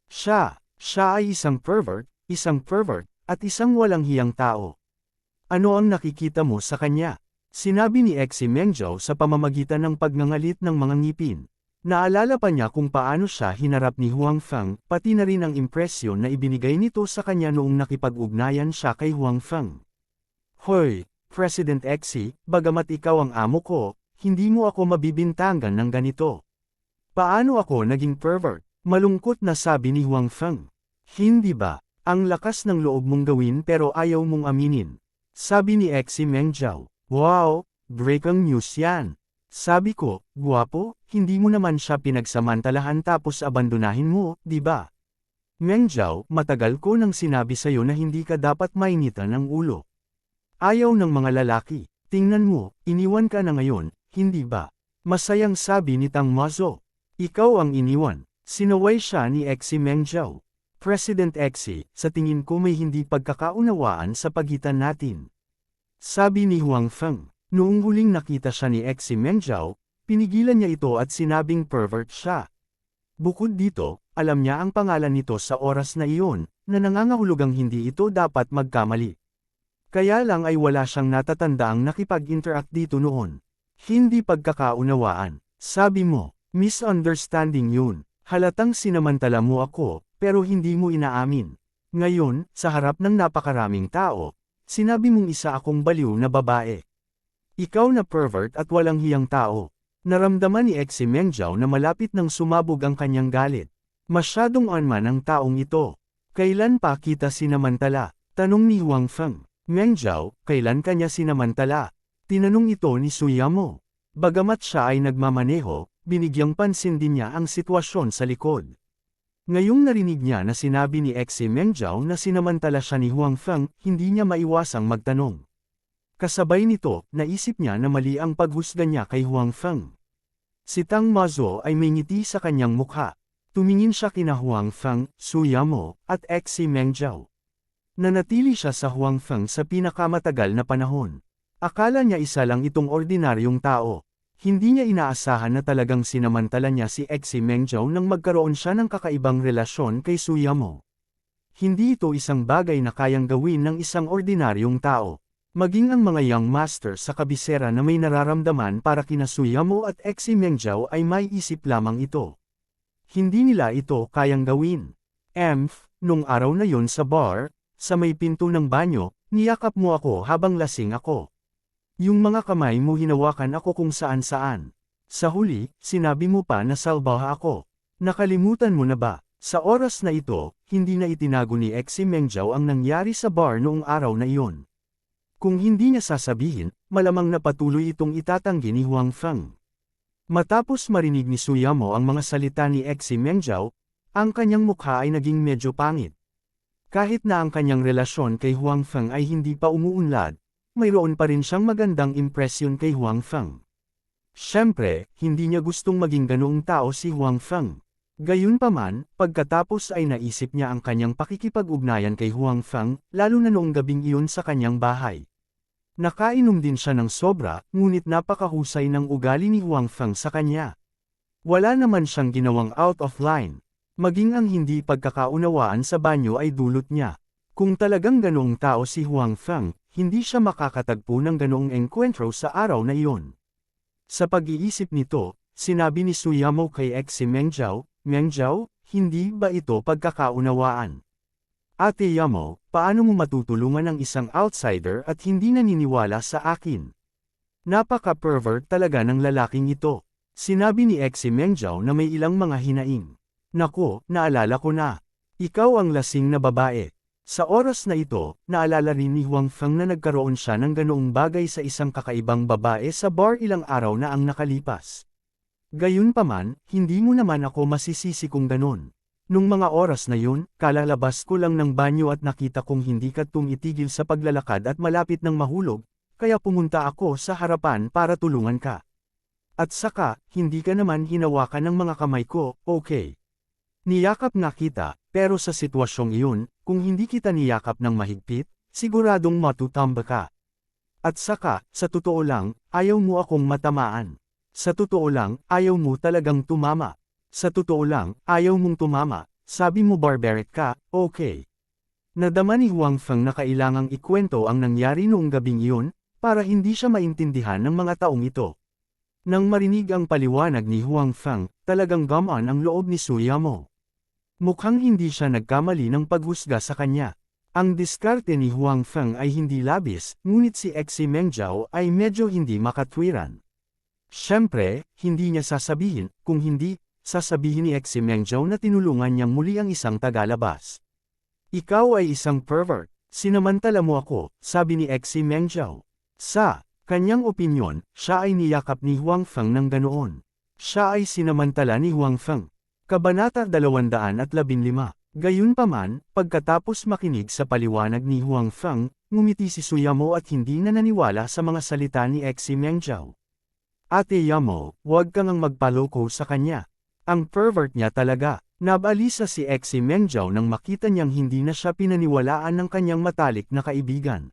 Siya ay isang pervert, at isang walang hiyang tao. Ano ang nakikita mo sa kanya? Sinabi ni Xi Mengzhao sa pamamagitan ng pagngangalit ng mga ngipin. Naalala pa niya kung paano siya hinarap ni Huang Feng, pati na rin ang impresyon na ibinigay nito sa kanya noong nakipag-ugnayan siya kay Huang Feng. Hoy, President Xi, bagamat ikaw ang amo ko, hindi mo ako mabibintangan ng ganito. Paano ako naging pervert? Malungkot na sabi ni Huang Feng. Hindi ba? Ang lakas ng loob mong gawin pero ayaw mong aminin. Sabi ni Xi Mengzhao. Wow, breaking news yan. Sabi ko, guwapo, hindi mo naman siya pinagsamantalahan tapos abandonahin mo, di ba? Mengzhao, matagal ko nang sinabi sa'yo na hindi ka dapat mainitan ng ulo. Ayaw ng mga lalaki, tingnan mo, iniwan ka na ngayon, hindi ba? Masayang sabi ni Tang Mazo. Ikaw ang iniwan. Sinaway siya ni Xi Mengzhao. President Xi, sa tingin ko may hindi pagkakaunawaan sa pagitan natin. Sabi ni Huang Feng. Noong huling nakita siya ni Xi Mengzhao, pinigilan niya ito at sinabing pervert siya. Bukod dito, alam niya ang pangalan nito sa oras na iyon, na nangangahulugang hindi ito dapat magkamali. Kaya lang ay wala siyang natatandaang nakipag-interact dito noon. Hindi pagkakaunawaan. Sabi mo, misunderstanding yun. Halatang sinamantala mo ako, pero hindi mo inaamin. Ngayon, sa harap ng napakaraming tao, sinabi mong isa akong baliw na babae. Ikaw na pervert at walang hiyang tao. Naramdaman ni Xi Mengzhao na malapit nang sumabog ang kanyang galit. Masyadong onman ang taong ito. Kailan pa kita sinamantala? Tanong ni Huang Feng. Mengzhao, kailan kanya sinamantala? Tinanong ito ni Su Yamo. Bagamat siya ay nagmamaneho, binigyang pansin din niya ang sitwasyon sa likod. Ngayong narinig niya na sinabi ni Xi Mengzhao na sinamantala siya ni Huang Feng, hindi niya maiwasang magtanong. Kasabay nito, naisip niya na mali ang paghusga niya kay Huang Feng. Si Tang Mazo ay may ngiti sa kanyang mukha. Tumingin siya kina Huang Feng, Su Yamo, at Xi Mengzhao. Nanatili siya sa Huang Feng sa pinakamatagal na panahon. Akala niya isa lang itong ordinaryong tao. Hindi niya inaasahan na talagang sinamantala niya si Xi Mengzhao nang magkaroon siya ng kakaibang relasyon kay Su Yamo. Hindi ito isang bagay na kayang gawin ng isang ordinaryong tao. Maging ang mga young master sa kabisera na may nararamdaman para kina Su Yamo at Xi Mengzhao ay may isip lamang ito. Hindi nila ito kayang gawin. Nung araw na yon sa bar, sa may pinto ng banyo, niyakap mo ako habang lasing ako. Yung mga kamay mo hinawakan ako kung saan-saan. Sa huli, sinabi mo pa na salbaha ako. Nakalimutan mo na ba? Sa oras na ito, hindi na itinago ni Xi Mengzhao ang nangyari sa bar noong araw na iyon. Kung hindi niya sasabihin, malamang na patuloy itong itatanggi ni Huang Feng. Matapos marinig ni Su Yamo ang mga salita ni Xi Mengzhao, ang kanyang mukha ay naging medyo pangit. Kahit na ang kanyang relasyon kay Huang Feng ay hindi pa umuunlad, mayroon pa rin siyang magandang impresyon kay Huang Feng. Siyempre, hindi niya gustong maging ganoong tao si Huang Feng. Gayunpaman, pagkatapos ay naisip niya ang kanyang pakikipag-ugnayan kay Huang Feng, lalo na noong gabing iyon sa kanyang bahay. Nakainom din siya ng sobra, ngunit napakahusay ng ugali ni Huang Feng sa kanya. Wala naman siyang ginawang out of line. Maging ang hindi pagkakaunawaan sa banyo ay dulot niya. Kung talagang ganoong tao si Huang Feng, hindi siya makakatagpo ng ganoong engkwentro sa araw na iyon. Sa pag-iisip nito, sinabi ni Su Yamo kay Xi Mengzhao, Mengzhao, hindi ba ito pagkakaunawaan? Ate Yamo, paano mo matutulungan ang isang outsider at hindi naniniwala sa akin? Napaka-pervert talaga ng lalaking ito. Sinabi ni Xi Mengzhao na may ilang mga hinaing. Nako, naalala ko na. Ikaw ang lasing na babae. Sa oras na ito, naalala rin ni Huang Feng na nagkaroon siya ng ganoong bagay sa isang kakaibang babae sa bar ilang araw na ang nakalipas. Gayunpaman, hindi mo naman ako masisisi kung ganon. Nung mga oras na yun, kalalabas ko lang ng banyo at nakita kong hindi ka tumitigil sa paglalakad at malapit ng mahulog, kaya pumunta ako sa harapan para tulungan ka. At saka, hindi ka naman hinawakan ng mga kamay ko, okay. Niyakap nga kita, pero sa sitwasyong iyon, kung hindi kita niyakap ng mahigpit, siguradong matutamba ka. At saka, sa totoo lang, ayaw mo akong matamaan. Sa totoo lang, ayaw mo talagang tumama. Sa totoo lang, ayaw mong tumama, sabi mo barbaric ka, okay. Nadama ni Huang Feng na kailangang ikwento ang nangyari noong gabing iyon, para hindi siya maintindihan ng mga taong ito. Nang marinig ang paliwanag ni Huang Feng, talagang gamaan ang loob ni Su Yamo. Mukhang hindi siya nagkamali ng paghusga sa kanya. Ang diskarte ni Huang Feng ay hindi labis, ngunit si Xi Mengzhao ay medyo hindi makatwiran. Siyempre, hindi niya sasabihin, kung hindi, sasabihin ni Xi Mengzhao na tinulungan niyang muli ang isang tagalabas. Ikaw ay isang pervert, sinamantala mo ako, sabi ni Xi Mengzhao. Sa kanyang opinyon, siya ay niyakap ni Huang Feng ng ganoon. Siya ay sinamantala ni Huang Feng. Kabanata 215. Gayunpaman, pagkatapos makinig sa paliwanag ni Huang Feng, ngumiti si Su Yamo at hindi na naniwala sa mga salita ni Xi Mengzhao. Ate Yamo, huwag kang magpaloko sa kanya. Ang pervert niya talaga. Nabalisa si Xi Mengzhao nang makita niyang hindi na siya pinaniwalaan ng kanyang matalik na kaibigan.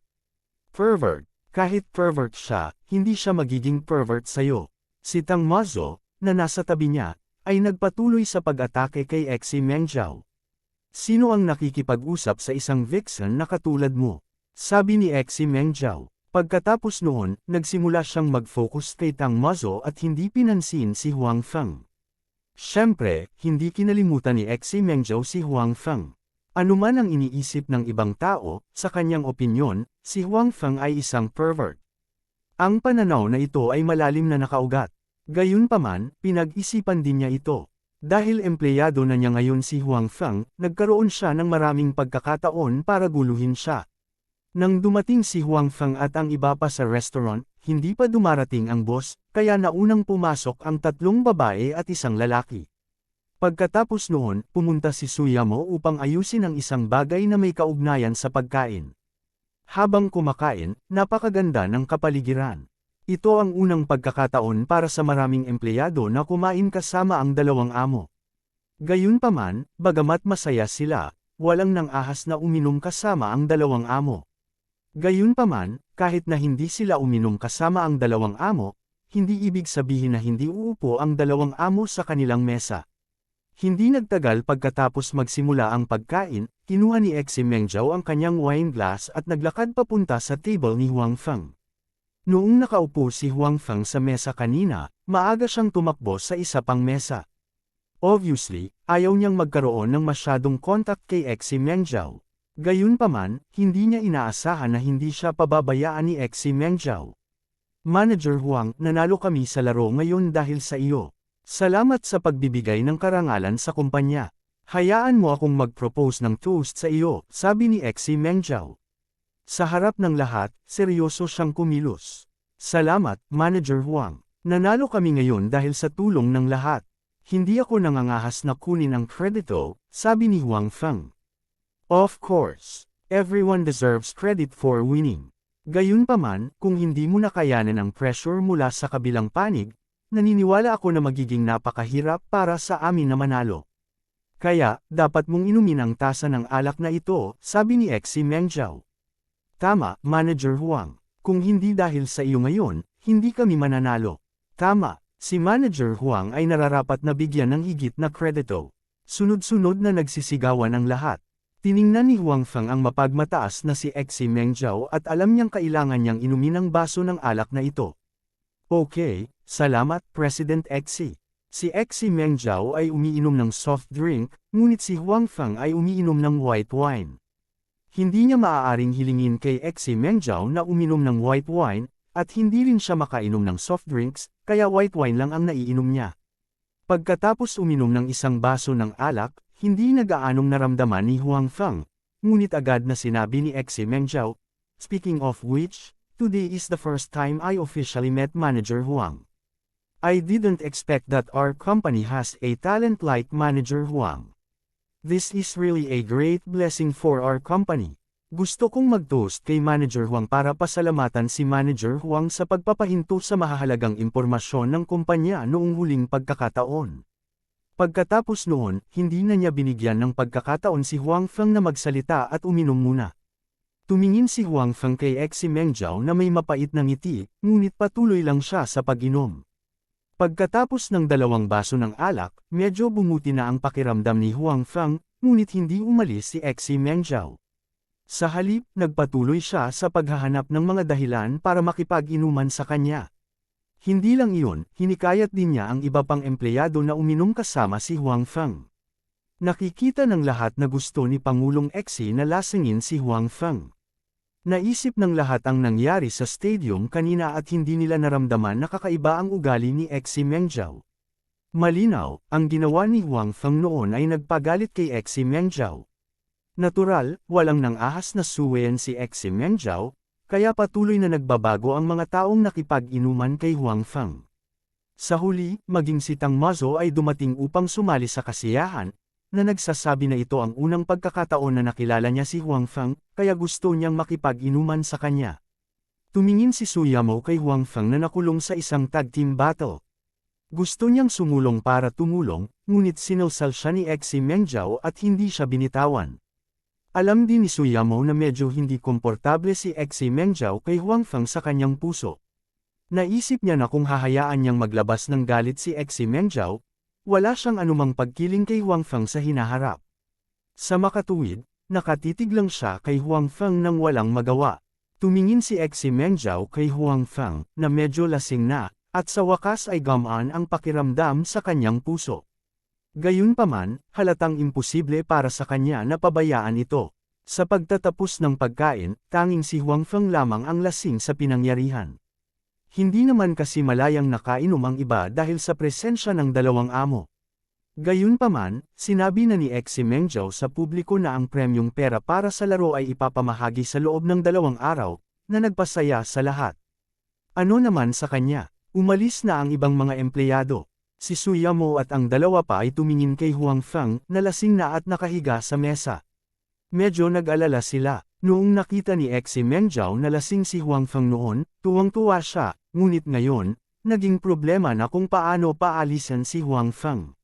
Pervert. Kahit pervert siya, hindi siya magiging pervert sa'yo. Si Tang Mazo, na nasa tabi niya, ay nagpatuloy sa pag-atake kay Xi Mengzhao. Sino ang nakikipag-usap sa isang vixen na katulad mo? Sabi ni Xi Mengzhao. Pagkatapos noon, nagsimula siyang mag-focus kay Tang Mazo at hindi pinansin si Huang Feng. Siyempre, hindi kinalimutan ni Xi Mengzhao si Huang Feng. Ano man ang iniisip ng ibang tao, sa kanyang opinyon, si Huang Feng ay isang pervert. Ang pananaw na ito ay malalim na nakaugat. Gayunpaman, pinag-isipan din niya ito. Dahil empleyado na niya ngayon si Huang Feng, nagkaroon siya ng maraming pagkakataon para guluhin siya. Nang dumating si Huang Feng at ang iba pa sa restaurant, hindi pa dumarating ang boss, kaya naunang pumasok ang 3 babae at 1 lalaki. Pagkatapos noon, pumunta si Su Yamo upang ayusin ang isang bagay na may kaugnayan sa pagkain. Habang kumakain, napakaganda ng kapaligiran. Ito ang unang pagkakataon para sa maraming empleyado na kumain kasama ang dalawang amo. Gayunpaman, bagamat masaya sila, walang nang-ahas na uminom kasama ang dalawang amo. Gayunpaman, kahit na hindi sila uminom kasama ang dalawang amo, hindi ibig sabihin na hindi uupo ang dalawang amo sa kanilang mesa. Hindi nagtagal pagkatapos magsimula ang pagkain, kinuha ni Exie Mengjiao ang kanyang wine glass at naglakad papunta sa table ni Huang Feng. Noong nakaupo si Huang Feng sa mesa kanina, maaga siyang tumakbo sa isa pang mesa. Obviously, ayaw niyang magkaroon ng masyadong contact kay Exie Mengjiao. Gayunpaman, hindi niya inaasahan na hindi siya pababayaan ni Exie Mengjiao. Manager Huang, nanalo kami sa laro ngayon dahil sa iyo. Salamat sa pagbibigay ng karangalan sa kumpanya. Hayaan mo akong mag-propose ng toast sa iyo, sabi ni Exie Mengjiao. Sa harap ng lahat, seryoso siyang kumilos. Salamat, Manager Huang. Nanalo kami ngayon dahil sa tulong ng lahat. Hindi ako nangangahas na kunin ang kredito, sabi ni Huang Feng. Of course, everyone deserves credit for winning. Gayunpaman, kung hindi mo nakayanan ang pressure mula sa kabilang panig, naniniwala ako na magiging napakahirap para sa amin na manalo. Kaya, dapat mong inumin ang tasa ng alak na ito, sabi ni Exie Mengjiao. Tama, Manager Huang. Kung hindi dahil sa iyo ngayon, hindi kami mananalo. Tama, si Manager Huang ay nararapat na bigyan ng higit na kredito. Sunod-sunod na nagsisigawan ang lahat. Tiningnan ni Huang Feng ang mapagmataas na si Exie Mengjiao at alam niyang kailangan niyang inumin ang baso ng alak na ito. Okay, salamat President Exie. Si Exie Mengjiao ay umiinom ng soft drink, ngunit si Huang Feng ay umiinom ng white wine. Hindi niya maaaring hilingin kay Exie Mengjiao na uminom ng white wine, at hindi rin siya makainom ng soft drinks, kaya white wine lang ang naiinom niya. Pagkatapos uminom ng isang baso ng alak, hindi nagaanong naramdaman ni Huang Feng, ngunit agad na sinabi ni Exie Mengjiao, speaking of which, today is the first time I officially met Manager Huang. I didn't expect that our company has a talent like Manager Huang. This is really a great blessing for our company. Gusto kong mag-toast kay Manager Huang para pasalamatan si Manager Huang sa pagpapahinto sa mahahalagang impormasyon ng kumpanya noong huling pagkakataon. Pagkatapos noon, hindi na niya binigyan ng pagkakataon si Huang Feng na magsalita at uminom muna. Tumingin si Huang Feng kay Exie Mengjiao na may mapait na ngiti, ngunit patuloy lang siya sa pag-inom. Pagkatapos ng 2 baso ng alak, medyo bumuti na ang pakiramdam ni Huang Feng, ngunit hindi umalis si Exie Mengjiao. Sa halip, nagpatuloy siya sa paghahanap ng mga dahilan para makipag-inuman sa kanya. Hindi lang iyon, hinikayat din niya ang iba pang empleyado na uminom kasama si Huang Feng. Nakikita ng lahat na gusto ni Pangulong Exie na lasingin si Huang Feng. Naisip ng lahat ang nangyari sa stadium kanina at hindi nila naramdaman na kakaiba ang ugali ni Exie Mengjiao. Malinaw, ang ginawa ni Huang Feng noon ay nagpagalit kay Exie Mengjiao. Natural, walang nang-ahas na suwayan si Exie Mengjiao, kaya patuloy na nagbabago ang mga taong nakipag-inuman kay Huang Feng. Sa huli, maging si Tang Mazo ay dumating upang sumali sa kasiyahan, na nagsasabi na ito ang unang pagkakataon na nakilala niya si Huang Feng, kaya gusto niyang makipag-inuman sa kanya. Tumingin si Su Yamo kay Huang Feng na nakulong sa isang tag team battle. Gusto niyang sumulong para tumulong, ngunit sinalsal siya ni Exie Mengjiao at hindi siya binitawan. Alam din ni Su Yamo na medyo hindi komportable si Exie Mengjiao kay Huang Feng sa kanyang puso. Naisip niya na kung hahayaan niyang maglabas ng galit si Exie Mengjiao, wala siyang anumang pagkiling kay Huang Feng sa hinaharap. Sa makatuwid, nakatitig lang siya kay Huang Feng nang walang magawa. Tumingin si Exie Mengjiao kay Huang Feng, na medyo lasing na, at sa wakas ay gamaan ang pakiramdam sa kanyang puso. Gayunpaman, halatang imposible para sa kanya na pabayaan ito. Sa pagtatapos ng pagkain, tanging si Huang Feng lamang ang lasing sa pinangyarihan. Hindi naman kasi malayang nakainom ang iba dahil sa presensya ng 2 amo. Gayunpaman, sinabi na ni Exie Mengjiao sa publiko na ang premyong pera para sa laro ay ipapamahagi sa loob ng 2 araw, na nagpasaya sa lahat. Ano naman sa kanya? Umalis na ang ibang mga empleyado. Si Su Yamo at ang 2 pa ay tumingin kay Huang Feng na lasing na at nakahiga sa mesa. Medyo nag-alala sila. Noong nakita ni Exi Mengjiao na lasing si Huang Feng noon, tuwang-tuwa siya, ngunit ngayon, naging problema na kung paano paalisan si Huang Feng.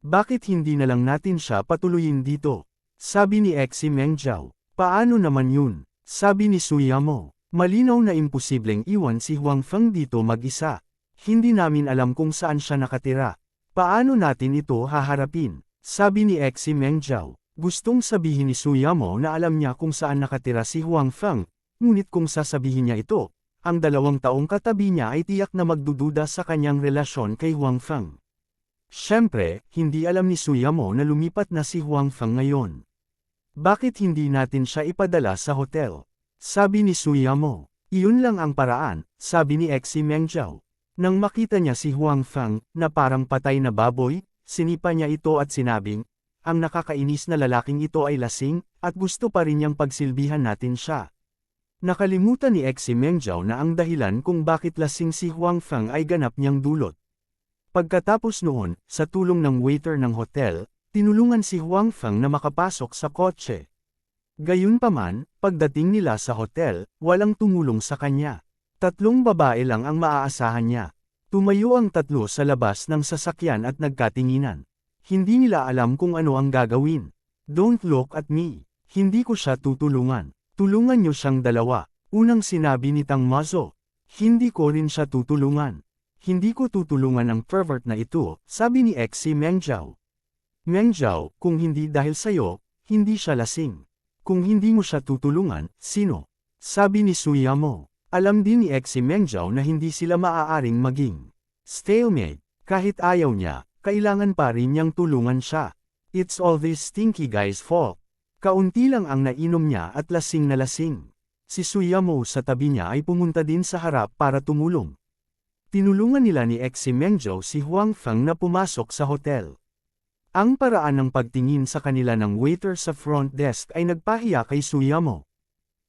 Bakit hindi na lang natin siya patuloyin dito? Sabi ni Exi Mengjiao. Paano naman yun? Sabi ni Suyamo. Malinaw na imposibleng iwan si Huang Feng dito mag-isa. Hindi namin alam kung saan siya nakatira. Paano natin ito haharapin? Sabi ni Exi Mengjiao. Gustong sabihin ni Suyamo na alam niya kung saan nakatira si Huang Feng, ngunit kung sasabihin niya ito, ang 2 taong katabi niya ay tiyak na magdududa sa kanyang relasyon kay Huang Feng. Siyempre, hindi alam ni Suyamo na lumipat na si Huang Feng ngayon. Bakit hindi natin siya ipadala sa hotel? Sabi ni Suyamo. Iyon lang ang paraan, sabi ni Exi Mengjiao. Nang makita niya si Huang Feng, na parang patay na baboy, sinipa niya ito at sinabing, ang nakakainis na lalaking ito ay lasing, at gusto pa rin niyang pagsilbihan natin siya. Nakalimutan ni Exi Mengjiao na ang dahilan kung bakit lasing si Huang Feng ay ganap niyang dulot. Pagkatapos noon, sa tulong ng waiter ng hotel, tinulungan si Huang Feng na makapasok sa kotse. Gayunpaman, pagdating nila sa hotel, walang tumulong sa kanya. 3 babae lang ang maaasahan niya. Tumayo ang 3 sa labas ng sasakyan at nagkatinginan. Hindi nila alam kung ano ang gagawin. Don't look at me. Hindi ko siya tutulungan. Tulungan niyo siyang 2. Unang sinabi ni Tang Mazo. Hindi ko rin siya tutulungan. Hindi ko tutulungan ang pervert na ito, sabi ni Exi Mengjiao. Mengjiao, kung hindi dahil sayo, hindi siya lasing. Kung hindi mo siya tutulungan, sino? Sabi ni Suyamo. Alam din ni Exi Mengjiao na hindi sila maaaring maging stalemate. Kahit ayaw niya, kailangan pa rin niyang tulungan siya. It's all this stinky guy's fault. Kaunti lang ang nainom niya at lasing na lasing. Si Suyamo sa tabi niya ay pumunta din sa harap para tumulong. Tinulungan nila ni Exi Mengjiao si Huang Feng na pumasok sa hotel. Ang paraan ng pagtingin sa kanila ng waiter sa front desk ay nagpahiya kay Suyamo.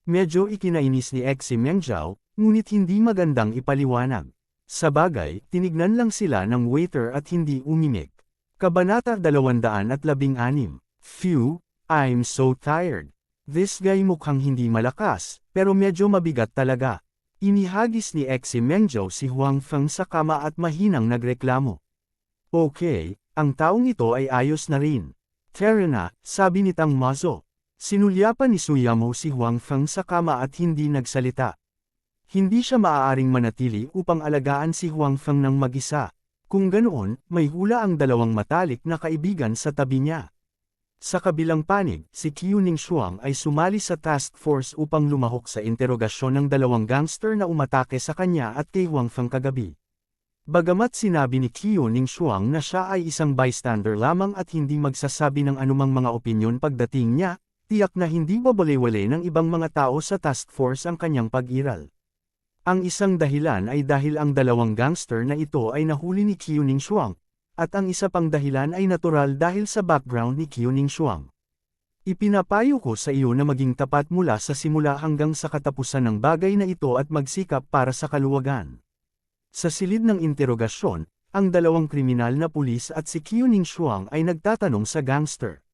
Medyo ikinainis ni Exi Mengjiao, ngunit hindi magandang ipaliwanag. Sabagay, tinignan lang sila ng waiter at hindi umimik. Kabanata 216. Phew, I'm so tired. This guy mukhang hindi malakas, pero medyo mabigat talaga. Inihagis ni Exi Mengjiao si Huang Feng sa kama at mahinang nagreklamo. Okay, ang taong ito ay ayos na rin. Tara na, sabi ni Tang Mazo. Sinulyapan ni Suyamo si Huang Feng sa kama at hindi nagsalita. Hindi siya maaaring manatili upang alagaan si Huang Feng ng mag-isa. Kung ganoon, may hula ang 2 matalik na kaibigan sa tabi niya. Sa kabilang panig, si Qiu Ningshuang ay sumali sa task force upang lumahok sa interogasyon ng 2 gangster na umatake sa kanya at kay Huang Feng kagabi. Bagamat sinabi ni Qiu Ningshuang na siya ay isang bystander lamang at hindi magsasabi ng anumang mga opinyon pagdating niya, tiyak na hindi babaliwala ng ibang mga tao sa task force ang kanyang pag-iral. Ang isang dahilan ay dahil ang 2 gangster na ito ay nahuli ni Qiu Ningshuang, at ang isa pang dahilan ay natural dahil sa background ni Qiu Ningshuang. Ipinapayo ko sa iyo na maging tapat mula sa simula hanggang sa katapusan ng bagay na ito at magsikap para sa kaluwagan. Sa silid ng interogasyon, ang 2 kriminal na pulis at si Qiu Ningshuang ay nagtatanong sa gangster.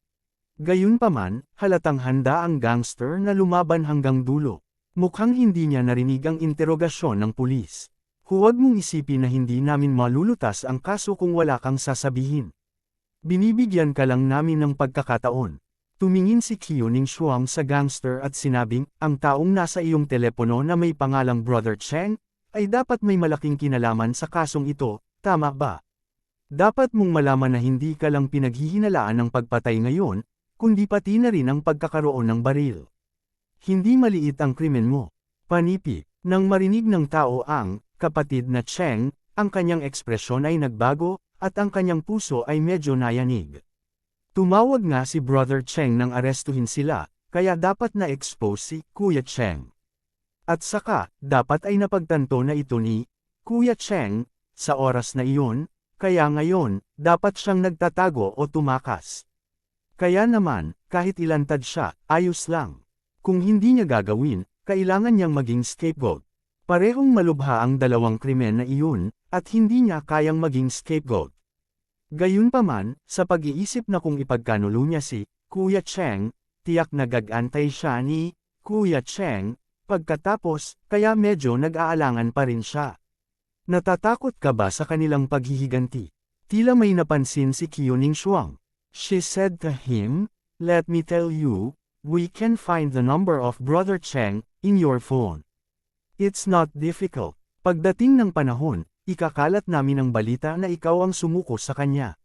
Gayunpaman, halatang handa ang gangster na lumaban hanggang dulo. Mukhang hindi niya narinig ang interogasyon ng pulis. Huwag mong isipin na hindi namin malulutas ang kaso kung wala kang sasabihin. Binibigyan ka lang namin ng pagkakataon. Tumingin si Qiu Ningshuang sa gangster at sinabing, ang taong nasa iyong telepono na may pangalang Brother Cheng, ay dapat may malaking kinalaman sa kasong ito, tama ba? Dapat mong malaman na hindi ka lang pinaghihinalaan ng pagpatay ngayon, kundi pati na rin ang pagkakaroon ng baril. Hindi maliit ang krimen mo. Panipi, nang marinig ng tao ang kapatid na Cheng, ang kanyang ekspresyon ay nagbago, at ang kanyang puso ay medyo nayanig. Tumawag nga si Brother Cheng nang arestuhin sila, kaya dapat na-expose si Kuya Cheng. At saka, dapat ay napagtanto na ito ni Kuya Cheng, sa oras na iyon, kaya ngayon, dapat siyang nagtatago o tumakas. Kaya naman, kahit ilantad siya, ayos lang. Kung hindi niya gagawin, kailangan niyang maging scapegoat. Parehong malubha ang 2 krimen na iyon, at hindi niya kayang maging scapegoat. Gayunpaman, sa pag-iisip na kung ipagkanulo niya si Kuya Cheng, tiyak na gagantay siya ni Kuya Cheng, pagkatapos, kaya medyo nag-aalangan pa rin siya. Natatakot ka ba sa kanilang paghihiganti? Tila may napansin si Qiuning Shuang. She said to him, "Let me tell you, we can find the number of Brother Cheng in your phone. It's not difficult. Pagdating ng panahon, ikakalat namin ang balita na ikaw ang sumuko sa kanya."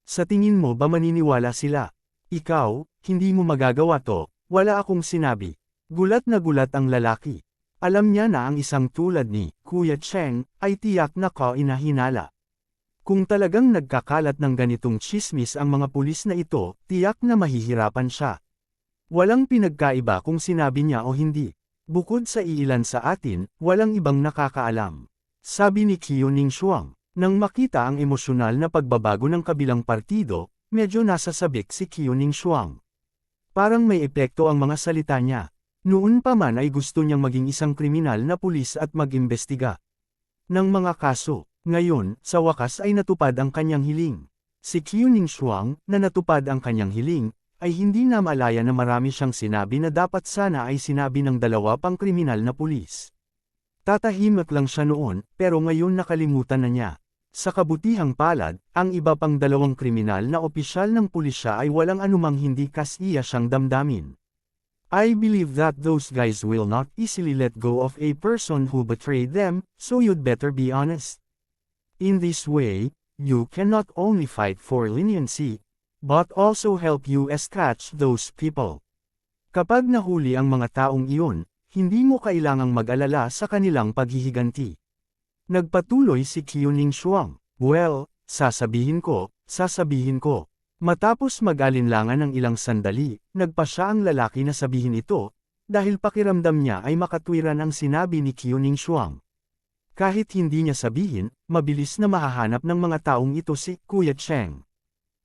Sa tingin mo ba maniniwala sila? Ikaw, hindi mo magagawa to, wala akong sinabi. Gulat na gulat ang lalaki. Alam niya na ang isang tulad ni Kuya Cheng ay tiyak na kainahinala. Kung talagang nagkakalat ng ganitong tsismis ang mga pulis na ito, tiyak na mahihirapan siya. Walang pinagkaiba kung sinabi niya o hindi. Bukod sa iilan sa atin, walang ibang nakakaalam. Sabi ni Qiuning Shuang. Nang makita ang emosyonal na pagbabago ng kabilang partido, medyo nasasabik si Qiuning Shuang. Parang may epekto ang mga salita niya. Noon pa man ay gusto niyang maging isang kriminal na pulis at mag-imbestiga ng mga kaso. Ngayon, sa wakas ay natupad ang kanyang hiling. Si Qiuning Shuang, na natupad ang kanyang hiling, ay hindi na malaya na marami siyang sinabi na dapat sana ay sinabi ng dalawa pang kriminal na pulis. Tatahimik lang siya noon, pero ngayon nakalimutan na niya. Sa kabutihang palad, ang iba pang dalawang kriminal na opisyal ng pulisya ay walang anumang hindi kasiya siyang damdamin. I believe that those guys will not easily let go of a person who betrayed them, so you'd better be honest. In this way, you can not only fight for leniency, but also help US catch those people. Kapag nahuli ang mga taong iyon, hindi mo kailangang mag-alala sa kanilang paghihiganti. Nagpatuloy si Qiuning Shuang. Well, sasabihin ko. Matapos mag-alinlangan ng ilang sandali, nagpa siya ang lalaki na sabihin ito, dahil pakiramdam niya ay makatwiran ang sinabi ni Qiuning Shuang. Kahit hindi niya sabihin, mabilis na mahahanap ng mga taong ito si Kuya Cheng.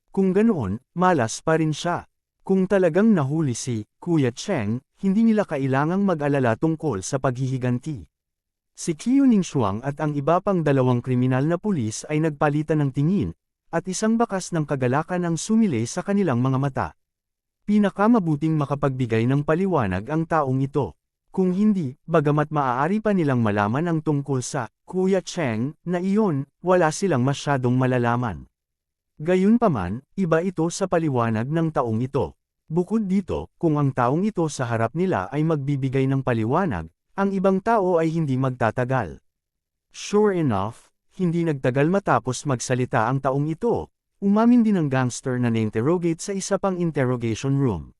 Kung ganoon, malas pa rin siya. Kung talagang nahuli si Kuya Cheng, hindi nila kailangang mag-alala tungkol sa paghihiganti. Si Qiuning Shuang at ang iba pang dalawang kriminal na pulis ay nagpalitan ng tingin, at isang bakas ng kagalakan ang sumilay sa kanilang mga mata. Pinakamabuting makapagbigay ng paliwanag ang taong ito. Kung hindi, bagamat maaari pa nilang malaman ang tungkol sa Kuya Cheng na iyon, wala silang masyadong malalaman. Gayunpaman, iba ito sa paliwanag ng taong ito. Bukod dito, kung ang taong ito sa harap nila ay magbibigay ng paliwanag, ang ibang tao ay hindi magtatagal. Sure enough, hindi nagtagal matapos magsalita ang taong ito, umamin din ang gangster na na-interrogate sa isa pang interrogation room.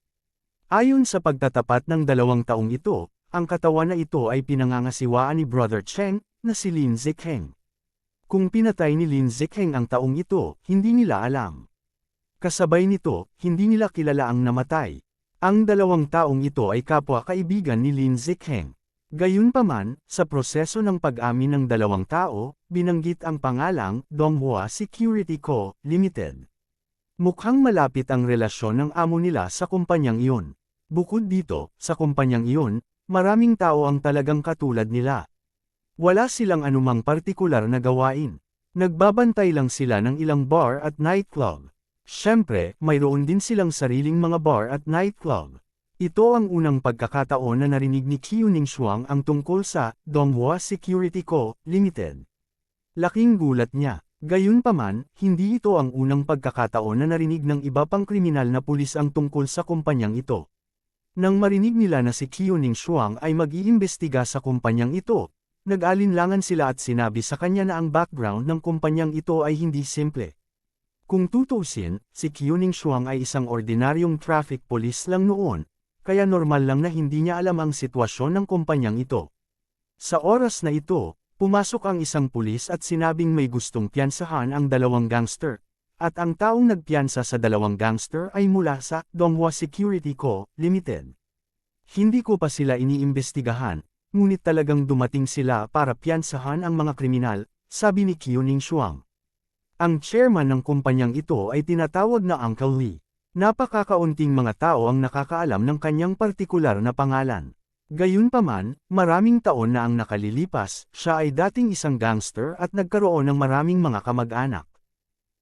Ayon sa pagtatapat ng dalawang taong ito, ang katawan na ito ay pinangangasiwaan ni Brother Cheng, na si Lin Zikheng. Kung pinatay ni Lin Zikheng ang taong ito, hindi nila alam. Kasabay nito, hindi nila kilala ang namatay. Ang dalawang taong ito ay kapwa-kaibigan ni Lin Zikheng. Gayunpaman, sa proseso ng pag-amin ng dalawang tao, binanggit ang pangalang Donghua Security Co., Limited. Mukhang malapit ang relasyon ng amo nila sa kumpanyang iyon. Bukod dito, sa kumpanyang iyon, maraming tao ang talagang katulad nila. Wala silang anumang partikular na gawain. Nagbabantay lang sila ng ilang bar at nightclub. Siyempre, mayroon din silang sariling mga bar at nightclub. Ito ang unang pagkakataon na narinig ni Qiuning Shuang ang tungkol sa Donghua Security Co., Limited. Laking gulat niya. Gayunpaman, hindi ito ang unang pagkakataon na narinig ng iba pang kriminal na pulis ang tungkol sa kumpanyang ito. Nang marinig nila na si Qiuning Shuang ay mag-iimbestiga sa kumpanyang ito, nag-alinlangan sila at sinabi sa kanya na ang background ng kumpanyang ito ay hindi simple. Kung tutuusin, si Qiuning Shuang ay isang ordinaryong traffic police lang noon, kaya normal lang na hindi niya alam ang sitwasyon ng kumpanyang ito. Sa oras na ito, pumasok ang isang pulis at sinabing may gustong piyansahan ang dalawang gangster. At ang taong nagpiyansa sa dalawang gangster ay mula sa Donghua Security Co., Limited. Hindi ko pa sila iniimbestigahan, ngunit talagang dumating sila para piyansahan ang mga kriminal, sabi ni Qiuning Shuang. Ang chairman ng kumpanyang ito ay tinatawag na Uncle Lee. Napakakaunting mga tao ang nakakaalam ng kanyang partikular na pangalan. Gayunpaman, maraming taon na ang nakalilipas, siya ay dating isang gangster at nagkaroon ng maraming mga kamag-anak.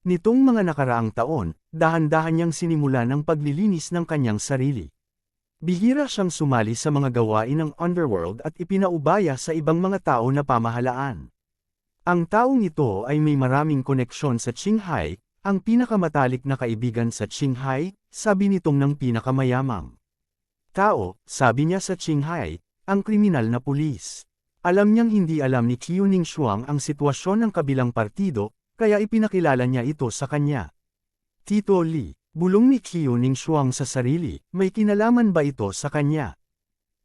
Nitong mga nakaraang taon, dahan-dahan niyang sinimulan ang paglilinis ng kanyang sarili. Bihira siyang sumali sa mga gawain ng underworld at ipinaubaya sa ibang mga tao na pamahalaan. Ang taong ito ay may maraming koneksyon sa Qinghai, ang pinakamatalik na kaibigan sa Qinghai, sabi nitong ng pinakamayamang tao, sabi niya sa Qinghai, ang kriminal na pulis. Alam niyang hindi alam ni Qiu Ningshuang ang sitwasyon ng kabilang partido, kaya ipinakilala niya ito sa kanya. Tito Li, bulong ni Qiu Ningshuang sa sarili, may kinalaman ba ito sa kanya?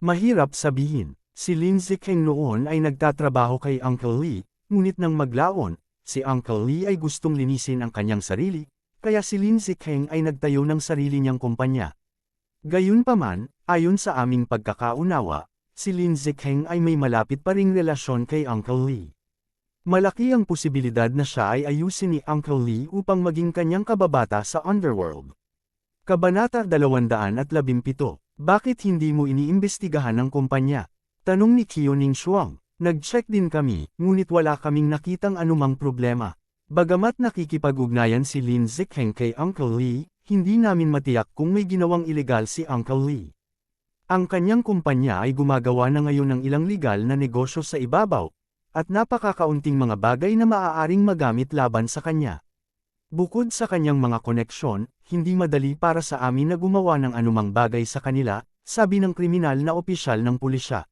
Mahirap sabihin, si Lin Ziqing noon ay nagtatrabaho kay Uncle Li, ngunit nang maglaon, si Uncle Li ay gustong linisin ang kanyang sarili, kaya si Lin Ziqing ay nagtayo ng sarili niyang kumpanya. Gayunpaman, ayon sa aming pagkakaunawa, si Lin Ziqing ay may malapit pa ring relasyon kay Uncle Li. Malaki ang posibilidad na siya ay ayusin ni Uncle Li upang maging kanyang kababata sa underworld. Kabanata 217, Bakit hindi mo iniimbestigahan ang kumpanya? Tanong ni Qiu Ningshuang. Nag-check din kami, ngunit wala kaming nakitang anumang problema. Bagamat nakikipag-ugnayan si Lin Ziqing kay Uncle Li, hindi namin matiyak kung may ginawang ilegal si Uncle Li. Ang kanyang kumpanya ay gumagawa na ngayon ng ilang legal na negosyo sa ibabaw, at napakakaunting mga bagay na maaaring magamit laban sa kanya. Bukod sa kanyang mga koneksyon, hindi madali para sa amin na gumawa ng anumang bagay sa kanila, sabi ng kriminal na opisyal ng pulisya.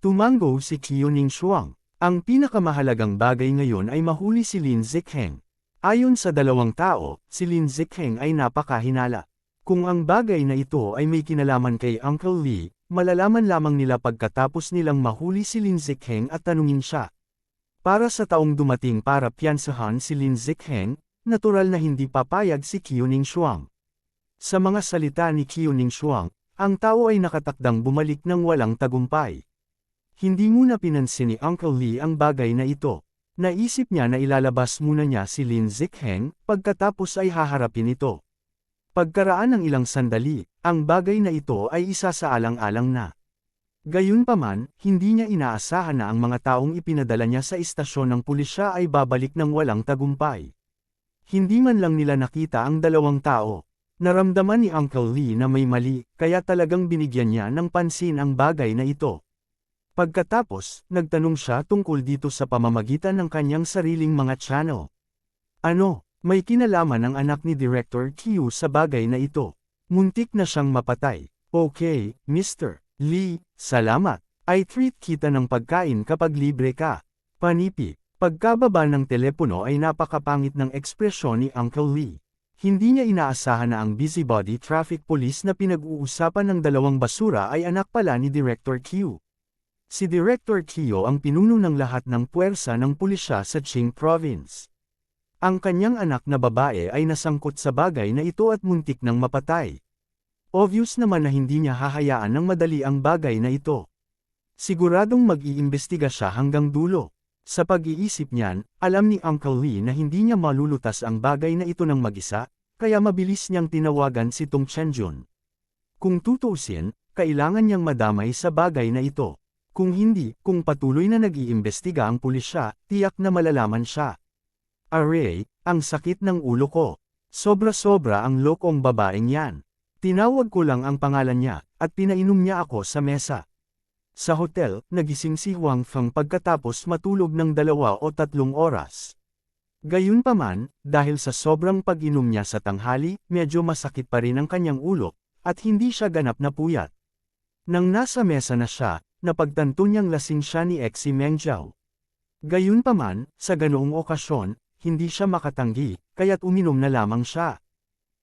Tumango si Qiu Ningshuang. Ang pinakamahalagang bagay ngayon ay mahuli si Lin Ziqing. Ayon sa dalawang tao, si Lin Ziqing ay napakahinala. Kung ang bagay na ito ay may kinalaman kay Uncle Li, malalaman lamang nila pagkatapos nilang mahuli si Lin Ziqing at tanungin siya. Para sa taong dumating para piyansahan si Lin Ziqing, natural na hindi papayag si Qiu Ningshuang. Sa mga salita ni Qiu Ningshuang, ang tao ay nakatakdang bumalik ng walang tagumpay. Hindi muna pinansin ni Uncle Li ang bagay na ito. Naisip niya na ilalabas muna niya si Lin Ziqing, pagkatapos ay haharapin ito. Pagkaraan ng ilang sandali, ang bagay na ito ay isa sa alang-alang na. Gayunpaman, hindi niya inaasahan na ang mga taong ipinadala niya sa istasyon ng pulisya ay babalik ng walang tagumpay. Hindi man lang nila nakita ang dalawang tao. Naramdaman ni Uncle Li na may mali, kaya talagang binigyan niya ng pansin ang bagay na ito. Pagkatapos, nagtanong siya tungkol dito sa pamamagitan ng kanyang sariling mga channel. Ano, may kinalaman ang anak ni Director Qiu sa bagay na ito. Muntik na siyang mapatay. Okay, Mr. Li, salamat. I treat kita ng pagkain kapag libre ka. Panipi. Pagkababa ng telepono ay napakapangit ng ekspresyon ni Uncle Li. Hindi niya inaasahan na ang busybody traffic police na pinag-uusapan ng dalawang basura ay anak pala ni Director Qiu. Si Director Qiu ang pinuno ng lahat ng puwersa ng pulisya sa Qing Province. Ang kanyang anak na babae ay nasangkot sa bagay na ito at muntik ng mapatay. Obvious naman na hindi niya hahayaan ng madali ang bagay na ito. Siguradong mag-iimbestiga siya hanggang dulo. Sa pag-iisip niyan, alam ni Uncle Li na hindi niya malulutas ang bagay na ito ng mag-isa, kaya mabilis niyang tinawagan si Tong Chenjun. Kung tutuusin, kailangan niyang madamay sa bagay na ito. Kung hindi, kung patuloy na nag-iimbestiga ang pulisya, tiyak na malalaman siya. Aray, ang sakit ng ulo ko. Sobra-sobra ang lokong babaeng yan. Tinawag ko lang ang pangalan niya, at pinainom niya ako sa mesa. Sa hotel, nagising si Huang Feng pagkatapos matulog ng 2 o 3 oras. Gayunpaman, dahil sa sobrang pag-inom niya sa tanghali, medyo masakit pa rin ang kanyang ulo, at hindi siya ganap na puyat. Nang nasa mesa na siya, napagtanto niyang lasing siya ni Xi Mengjiao. Gayunpaman, sa ganoong okasyon, hindi siya makatanggi, kaya't uminom na lamang siya.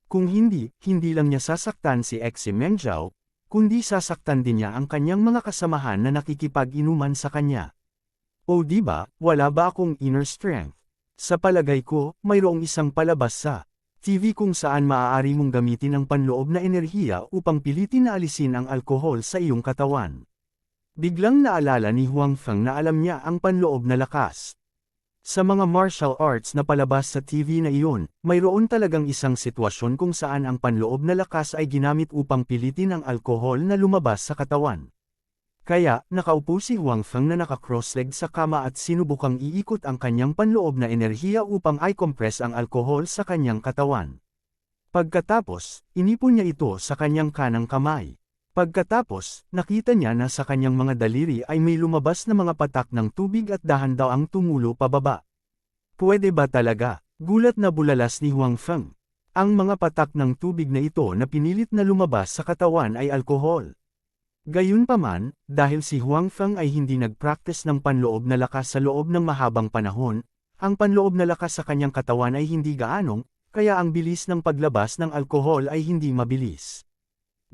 Kung hindi lang niya sasaktan si Xi Mengjiao, kundi sasaktan din niya ang kanyang mga kasamahan na nakikipag-inuman sa kanya. O diba, wala ba akong inner strength? Sa palagay ko, mayroong isang palabas sa TV kung saan maaari mong gamitin ang panloob na enerhiya upang pilitin na alisin ang alkohol sa iyong katawan. Biglang naalala ni Huang Feng na alam niya ang panloob na lakas. Sa mga martial arts na palabas sa TV na iyon, mayroon talagang isang sitwasyon kung saan ang panloob na lakas ay ginamit upang pilitin ang alkohol na lumabas sa katawan. Kaya, nakaupo si Huang Feng na naka-cross-leg sa kama at sinubukang iikot ang kanyang panloob na enerhiya upang i-compress ang alkohol sa kanyang katawan. Pagkatapos, inipon niya ito sa kanyang kanang kamay. Pagkatapos, nakita niya na sa kanyang mga daliri ay may lumabas na mga patak ng tubig at dahan daw ang tumulo pababa. Pwede ba talaga? Gulat na bulalas ni Huang Feng. Ang mga patak ng tubig na ito na pinilit na lumabas sa katawan ay alkohol. Gayunpaman, dahil si Huang Feng ay hindi nag-practice ng panloob na lakas sa loob ng mahabang panahon, ang panloob na lakas sa kanyang katawan ay hindi gaanong, kaya ang bilis ng paglabas ng alkohol ay hindi mabilis.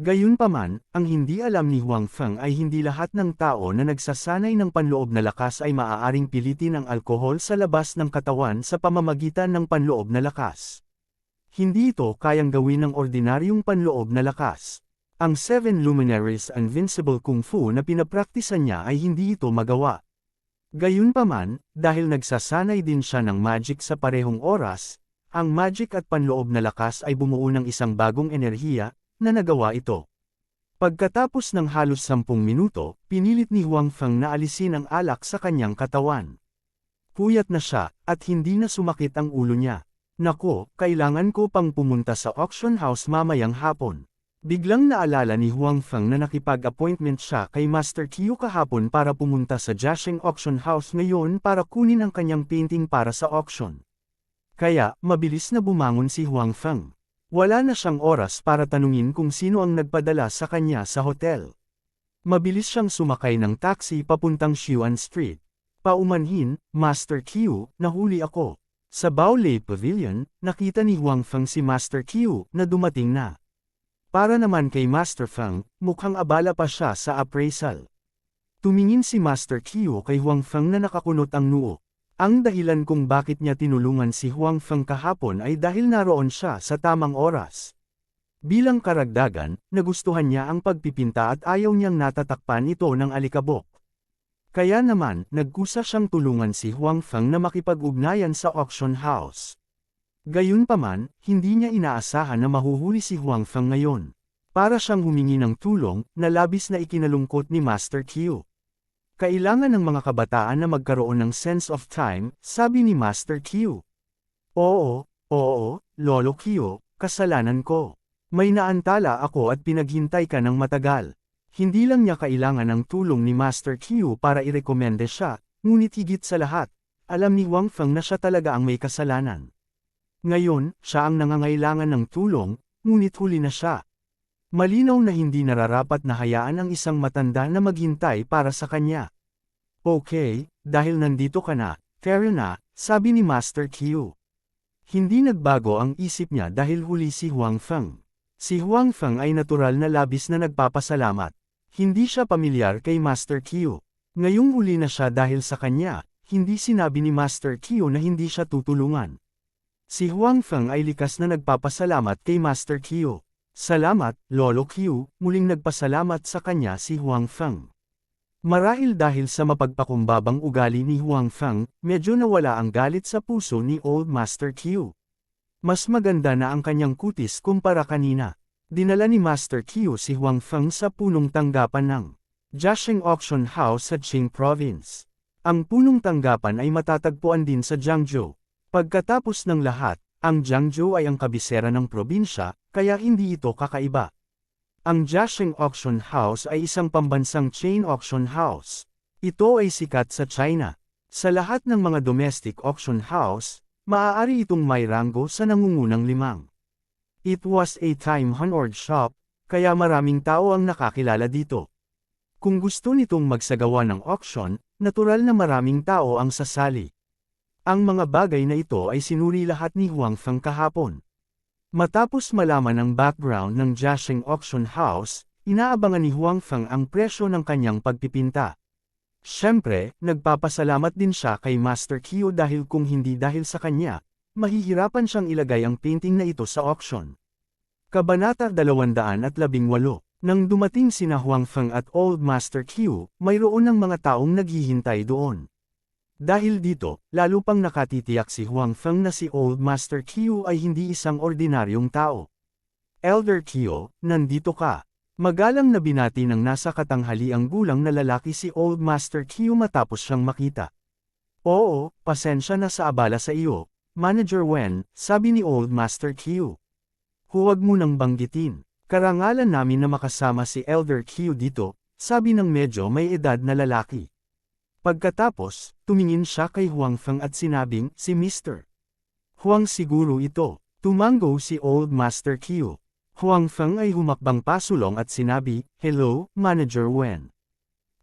Gayunpaman, ang hindi alam ni Huang Feng ay hindi lahat ng tao na nagsasanay ng panloob na lakas ay maaaring pilitin ang alkohol sa labas ng katawan sa pamamagitan ng panloob na lakas. Hindi ito kayang gawin ng ordinaryong panloob na lakas. Ang Seven Luminaries Invincible Kung Fu na pinapraktisan niya ay hindi ito magawa. Gayunpaman, dahil nagsasanay din siya ng magic sa parehong oras, ang magic at panloob na lakas ay bumuo ng isang bagong enerhiya na nagawa ito. Pagkatapos ng halos 10 minuto, pinilit ni Huang Feng na alisin ang alak sa kanyang katawan. Puyat na siya, at hindi na sumakit ang ulo niya. Nako, kailangan ko pang pumunta sa auction house mamayang hapon. Biglang naalala ni Huang Feng na nakipag-appointment siya kay Master Qiu kahapon para pumunta sa Jiaxing Auction House ngayon para kunin ang kanyang painting para sa auction. Kaya, mabilis na bumangon si Huang Feng. Wala na siyang oras para tanungin kung sino ang nagpadala sa kanya sa hotel. Mabilis siyang sumakay ng taxi papuntang Xuan Street. Paumanhin, Master Qiu, nahuli ako. Sa Baolei Pavilion, nakita ni Huang Feng si Master Qiu na dumating na. Para naman kay Master Feng, mukhang abala pa siya sa appraisal. Tumingin si Master Qiu kay Huang Feng na nakakunot ang noo. Ang dahilan kung bakit niya tinulungan si Huang Feng kahapon ay dahil naroon siya sa tamang oras. Bilang karagdagan, nagustuhan niya ang pagpipinta at ayaw niyang natatakpan ito ng alikabok. Kaya naman, nagkusa siyang tulungan si Huang Feng na makipag-ugnayan sa auction house. Gayunpaman, hindi niya inaasahan na mahuhuli si Huang Feng ngayon. Para siyang humingi ng tulong, na labis na ikinalungkot ni Master Qiu. Kailangan ng mga kabataan na magkaroon ng sense of time, sabi ni Master Qiu. Oo, Lolo Qiu, kasalanan ko. May naantala ako at pinaghintay ka ng matagal. Hindi lang niya kailangan ng tulong ni Master Qiu para irekomende siya, ngunit higit sa lahat, alam ni Huang Feng na siya talaga ang may kasalanan. Ngayon, siya ang nangangailangan ng tulong, ngunit huli na siya. Malinaw na hindi nararapat na hayaan ang isang matanda na maghintay para sa kanya. Okay, dahil nandito ka na, fair na, sabi ni Master Qiu. Hindi nagbago ang isip niya dahil huli si Huang Feng. Si Huang Feng ay natural na labis na nagpapasalamat. Hindi siya pamilyar kay Master Qiu. Ngayong huli na siya dahil sa kanya, hindi sinabi ni Master Qiu na hindi siya tutulungan. Si Huang Feng ay likas na nagpapasalamat kay Master Qiu. Salamat, Lolo Qiu, muling nagpasalamat sa kanya si Huang Feng. Marahil dahil sa mapagpakumbabang ugali ni Huang Feng, medyo nawala ang galit sa puso ni Old Master Qiu. Mas maganda na ang kanyang kutis kumpara kanina. Dinala ni Master Qiu si Huang Feng sa punong tanggapan ng Jiaxing Auction House sa Qing Province. Ang punong tanggapan ay matatagpuan din sa Jiangzhou. Pagkatapos ng lahat, ang Jiangzhou ay ang kabisera ng probinsya, kaya hindi ito kakaiba. Ang Jiaxing Auction House ay isang pambansang chain auction house. Ito ay sikat sa China. Sa lahat ng mga domestic auction house, maaari itong may ranggo sa nangungunang 5. It was a time-honored shop, kaya maraming tao ang nakakilala dito. Kung gusto nitong magsagawa ng auction, natural na maraming tao ang sasali. Ang mga bagay na ito ay sinuri lahat ni Huang Feng kahapon. Matapos malaman ang background ng Jiaxing Auction House, inaabangan ni Huang Feng ang presyo ng kanyang pagpipinta. Siyempre, nagpapasalamat din siya kay Master Qiu dahil kung hindi dahil sa kanya, mahihirapan siyang ilagay ang painting na ito sa auction. Kabanata 218. Nang dumating sina Huang Feng at Old Master Qiu, mayroon ng mga taong naghihintay doon. Dahil dito, lalo pang nakatitiyak si Huang Feng na si Old Master Qiu ay hindi isang ordinaryong tao. Elder Qiu, nandito ka. Magalang na binati ng nasa katanghaliang gulang na lalaki si Old Master Qiu matapos siyang makita. Oo, pasensya na sa abala sa iyo, Manager Wen, sabi ni Old Master Qiu. Huwag mo nang banggitin. Karangalan namin na makasama si Elder Q dito, sabi ng medyo may edad na lalaki. Pagkatapos, tumingin siya kay Huang Feng at sinabing, si Mr. Huang siguro ito. Tumango si Old Master Q. Huang Feng ay humakbang pasulong at sinabi, Hello, Manager Wen.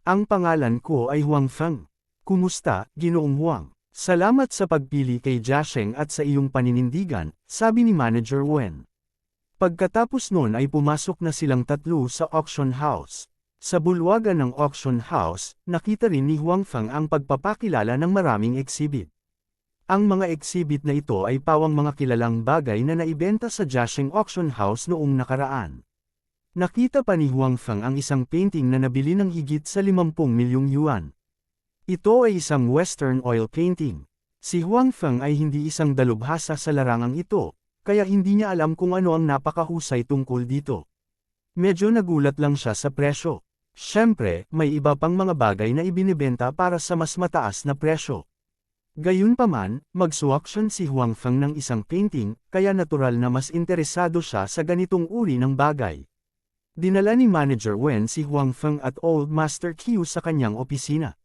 Ang pangalan ko ay Huang Feng. Kumusta, Ginoong Huang? Salamat sa pagpili kay Jiasheng at sa iyong paninindigan, sabi ni Manager Wen. Pagkatapos nun ay pumasok na silang tatlo sa auction house. Sa bulwagan ng auction house, nakita rin ni Huang Feng ang pagpapakilala ng maraming exhibit. Ang mga exhibit na ito ay pawang mga kilalang bagay na naibenta sa Jiasheng Auction House noong nakaraan. Nakita pa ni Huang Feng ang isang painting na nabili ng higit sa 50 milyong yuan. Ito ay isang Western oil painting. Si Huang Feng ay hindi isang dalubhasa sa larangang ito, kaya hindi niya alam kung ano ang napakahusay tungkol dito. Medyo nagulat lang siya sa presyo. Siyempre, may iba pang mga bagay na ibinibenta para sa mas mataas na presyo. Gayunpaman, magsu-auction si Huang Feng ng isang painting, kaya natural na mas interesado siya sa ganitong uri ng bagay. Dinala ni Manager Wen si Huang Feng at Old Master Q sa kanyang opisina.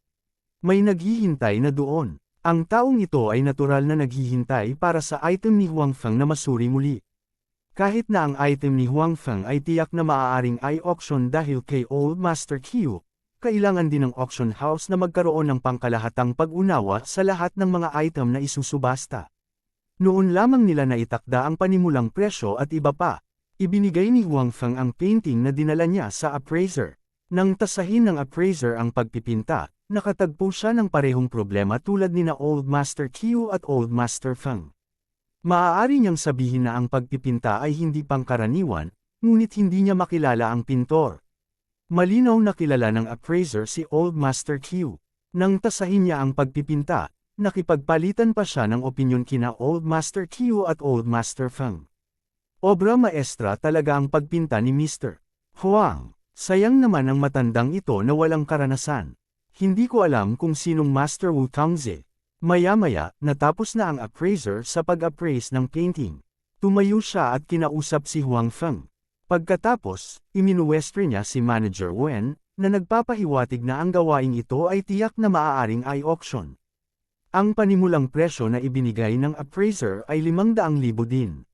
May naghihintay na doon. Ang taong ito ay natural na naghihintay para sa item ni Huang Feng na masuri muli. Kahit na ang item ni Huang Feng ay tiyak na maaaring i-auction dahil kay Old Master Q, kailangan din ng auction house na magkaroon ng pangkalahatang pag-unawa sa lahat ng mga item na isusubasta. Noon lamang nila naitakda ang panimulang presyo at iba pa. Ibinigay ni Huang Feng ang painting na dinala niya sa appraiser. Nang tasahin ng appraiser ang pagpipinta, nakatagpo siya ng parehong problema tulad ni na Old Master Q at Old Master Feng. Maaari niyang sabihin na ang pagpipinta ay hindi pangkaraniwan, ngunit hindi niya makilala ang pintor. Malinaw na kilala ng appraiser si Old Master Q. Nang tasahin niya ang pagpipinta, nakipagpalitan pa siya ng opinyon kina Old Master Q at Old Master Feng. Obra maestra talaga ang pagpinta ni Mr. Huang. Sayang naman ang matandang ito na walang karanasan. Hindi ko alam kung sinong Master Wu Tangze. Maya-maya, natapos na ang appraiser sa pag-appraise ng painting. Tumayo siya at kinausap si Huang Feng. Pagkatapos, iminuwestro niya si Manager Wen, na nagpapahiwatig na ang gawaing ito ay tiyak na maaaring i-auction. Ang panimulang presyo na ibinigay ng appraiser ay 500,000 din.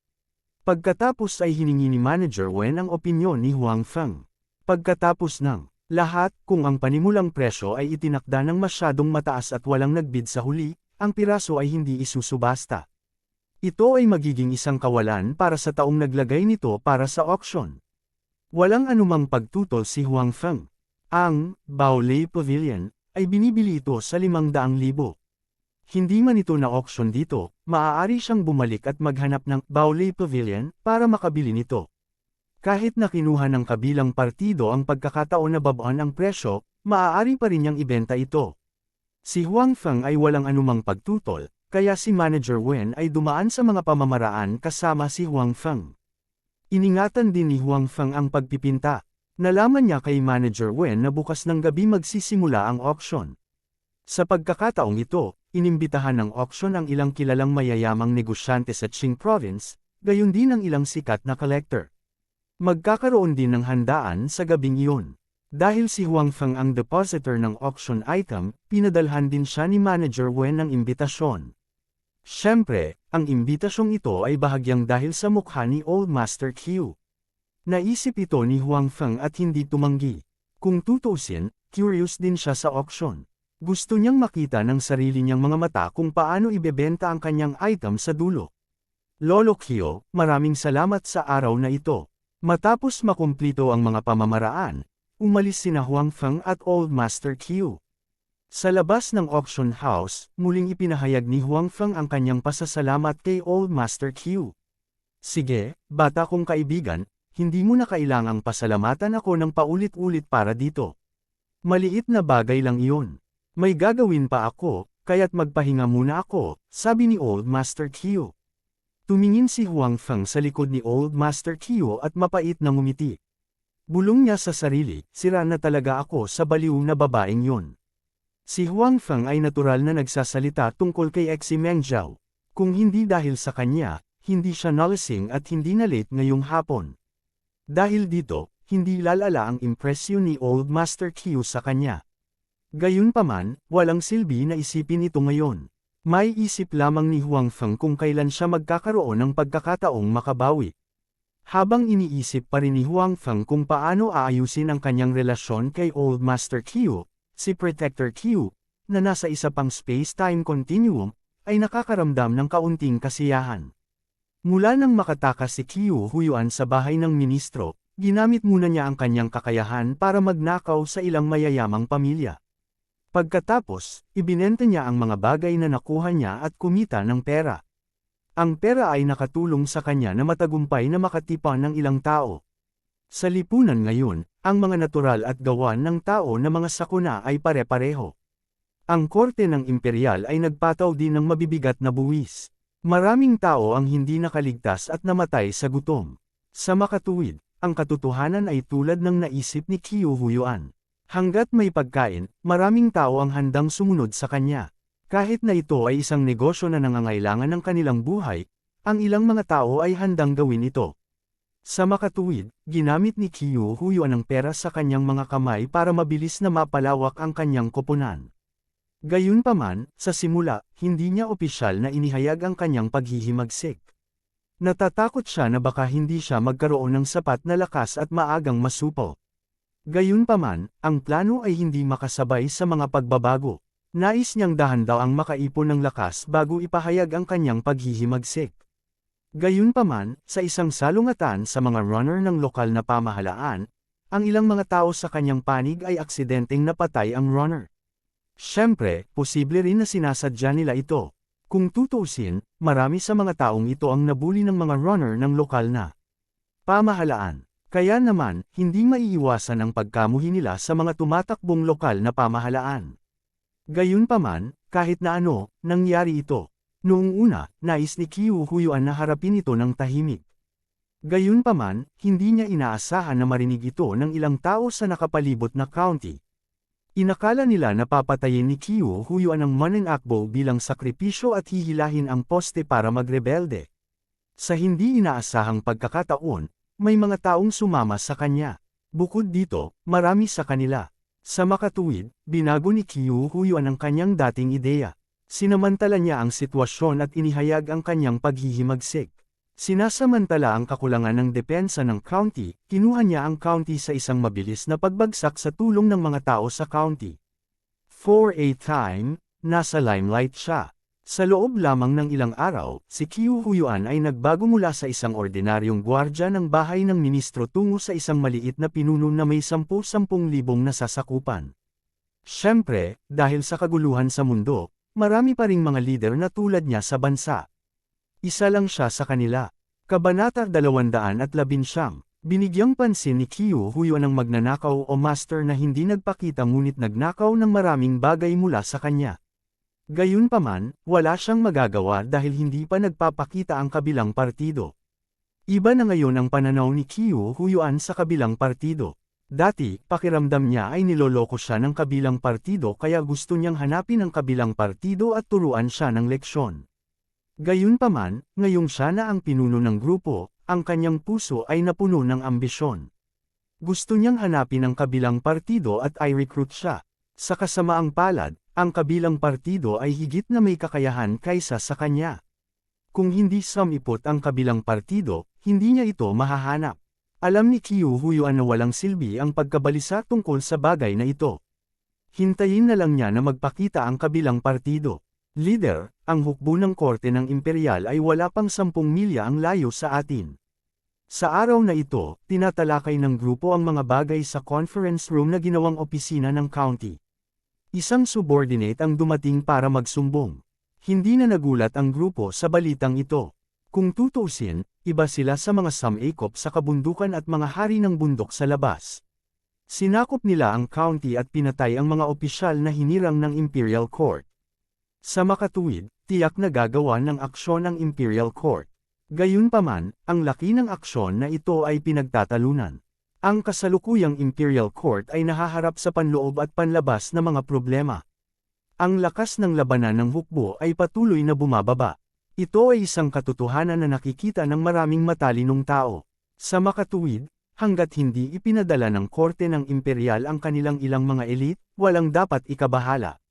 Pagkatapos ay hiningi ni Manager Wen ang opinyon ni Huang Feng. Pagkatapos ng lahat, kung ang panimulang presyo ay itinakda ng masyadong mataas at walang nagbid sa huli, ang piraso ay hindi isusubasta. Ito ay magiging isang kawalan para sa taong naglagay nito para sa auction. Walang anumang pagtutol si Huang Feng. Ang Baolei Pavilion ay binibili ito sa 500,000. Hindi man ito na auction dito, maaari siyang bumalik at maghanap ng Baolei Pavilion para makabili nito. Kahit na kinuha ng kabilang partido ang pagkakataon na babaan ang presyo, maaari pa rin niyang ibenta ito. Si Huang Feng ay walang anumang pagtutol, kaya si Manager Wen ay dumaan sa mga pamamaraan kasama si Huang Feng. Iningatan din ni Huang Feng ang pagpipinta. Nalaman niya kay Manager Wen na bukas ng gabi magsisimula ang auction. Sa pagkakataong ito, inimbitahan ng auction ang ilang kilalang mayayamang negosyante sa Qing Province, gayon din ang ilang sikat na collector. Magkakaroon din ng handaan sa gabing iyon. Dahil si Huang Feng ang depositor ng auction item, pinadalhan din siya ni Manager Wen ng imbitasyon. Siyempre, ang imbitasyong ito ay bahagyang dahil sa mukha ni Old Master Q. Naisip ito ni Huang Feng at hindi tumanggi. Kung tutuusin, curious din siya sa auction. Gusto niyang makita ng sarili niyang mga mata kung paano ibebenta ang kanyang item sa dulo. Lolo Q, maraming salamat sa araw na ito. Matapos makumplito ang mga pamamaraan, umalis sina Huang Feng at Old Master Q. Sa labas ng auction house, muling ipinahayag ni Huang Feng ang kanyang pasasalamat kay Old Master Q. Sige, bata kong kaibigan, hindi mo na kailangang pasalamatan ako ng paulit-ulit para dito. Maliit na bagay lang iyon. May gagawin pa ako, kaya't magpahinga muna ako, sabi ni Old Master Q. Tumingin si Huang Feng sa likod ni Old Master Q at mapait na ngumiti. Bulong niya sa sarili, sira na talaga ako sa baliw na babaeng yon. Si Huang Feng ay natural na nagsasalita tungkol kay Xi Mengzhao. Kung hindi dahil sa kanya, hindi siya nalasing at hindi na late ngayong hapon. Dahil dito, hindi lalala ang impresyon ni Old Master Q sa kanya. Gayunpaman, walang silbi na isipin ito ngayon. May isip lamang ni Huang Feng kung kailan siya magkakaroon ng pagkakataong makabawi. Habang iniisip pa rin ni Huang Feng kung paano aayusin ang kanyang relasyon kay Old Master Q, si Protector Q, na nasa isa pang space-time continuum, ay nakakaramdam ng kaunting kasiyahan. Mula nang makatakas si Qiu Huiyuan sa bahay ng ministro, ginamit muna niya ang kanyang kakayahan para magnakaw sa ilang mayayamang pamilya. Pagkatapos, ibinenta niya ang mga bagay na nakuha niya at kumita ng pera. Ang pera ay nakatulong sa kanya na matagumpay na makatipan ng ilang tao. Sa lipunan ngayon, ang mga natural at gawan ng tao na mga sakuna ay pare-pareho. Ang korte ng imperial ay nagpataw din ng mabibigat na buwis. Maraming tao ang hindi nakaligtas at namatay sa gutom. Sa makatuwid, ang katotohanan ay tulad ng naisip ni Qiu Huiyuan. Hanggat may pagkain, maraming tao ang handang sumunod sa kanya. Kahit na ito ay isang negosyo na nangangailangan ng kanilang buhay, ang ilang mga tao ay handang gawin ito. Sa makatuwid, ginamit ni Qiu Huiyuan ang pera sa kanyang mga kamay para mabilis na mapalawak ang kanyang koponan. Gayunpaman, sa simula, hindi niya opisyal na inihayag ang kanyang paghihimagsik. Natatakot siya na baka hindi siya magkaroon ng sapat na lakas at maagang masupo. Gayunpaman, ang plano ay hindi makasabay sa mga pagbabago. Nais niyang dahan-daw ang makaipon ng lakas bago ipahayag ang kanyang paghihimagsik. Gayunpaman, sa isang salungatan sa mga runner ng lokal na pamahalaan, ang ilang mga tao sa kanyang panig ay aksidenteng napatay ang runner. Siyempre, posible rin na sinasadya nila ito. Kung tutuusin, marami sa mga taong ito ang nabuli ng mga runner ng lokal na pamahalaan. Kaya naman, hindi maiiwasan ang pagkamuhi nila sa mga tumatakbong lokal na pamahalaan. Gayunpaman, kahit na ano, nangyari ito. Noong una, nais ni Qiu Huiyuan na harapin ito ng tahimik. Gayunpaman, hindi niya inaasahan na marinig ito ng ilang tao sa nakapalibot na county. Inakala nila na papatayin ni Qiu Huiyuan ang Maneng Akbo bilang sakripisyo at hihilahin ang poste para magrebelde. Sa hindi inaasahang pagkakataon, may mga taong sumama sa kanya. Bukod dito, marami sa kanila. Sa makatuwid, binago ni Qiu Huiyuan ang kanyang dating ideya. Sinamantala niya ang sitwasyon at inihayag ang kanyang paghihimagsik. Sinasamantala ang kakulangan ng depensa ng county, kinuha niya ang county sa isang mabilis na pagbagsak sa tulong ng mga tao sa county. For a time, nasa limelight siya. Sa loob lamang ng ilang araw, si Qiu Huiyuan ay nagbago mula sa isang ordinaryong gwardya ng bahay ng ministro tungo sa isang maliit na pinuno na may 10,000 nasasakupan. Siyempre, dahil sa kaguluhan sa mundo, marami pa ring mga lider na tulad niya sa bansa. Isa lang siya sa kanila. Kabanata 219, binigyang pansin ni Qiu Huiyuan ang magnanakaw o master na hindi nagpakita ngunit nagnakaw ng maraming bagay mula sa kanya. Gayunpaman, wala siyang magagawa dahil hindi pa nagpapakita ang kabilang partido. Iba na ngayon ang pananaw ni Qiu Huiyuan sa kabilang partido. Dati, pakiramdam niya ay niloloko siya ng kabilang partido kaya gusto niyang hanapin ang kabilang partido at turuan siya ng leksyon. Gayunpaman, ngayong siya na ang pinuno ng grupo, ang kanyang puso ay napuno ng ambisyon. Gusto niyang hanapin ang kabilang partido at i-recruit siya. Sa kasamaang palad, ang kabilang partido ay higit na may kakayahan kaysa sa kanya. Kung hindi sumipot ang kabilang partido, hindi niya ito mahahanap. Alam ni Qiu Huiyuan na walang silbi ang pagkabalisa tungkol sa bagay na ito. Hintayin na lang niya na magpakita ang kabilang partido. Leader, ang hukbo ng korte ng imperial ay wala pang 10 milya ang layo sa atin. Sa araw na ito, tinatalakay ng grupo ang mga bagay sa conference room na ginawang opisina ng county. Isang subordinate ang dumating para magsumbong. Hindi na nagulat ang grupo sa balitang ito. Kung tutuusin, iba sila sa mga sumikop sa kabundukan at mga hari ng bundok sa labas. Sinakop nila ang county at pinatay ang mga opisyal na hinirang ng Imperial Court. Sa makatuwid, tiyak na gagawa ng aksyon ang Imperial Court. Gayunpaman, ang laki ng aksyon na ito ay pinagtatalunan. Ang kasalukuyang Imperial Court ay nahaharap sa panloob at panlabas na mga problema. Ang lakas ng labanan ng hukbo ay patuloy na bumababa. Ito ay isang katotohanan na nakikita ng maraming matalinong tao. Sa makatuwid, hanggat hindi ipinadala ng korte ng imperial ang kanilang ilang mga elite, walang dapat ikabahala.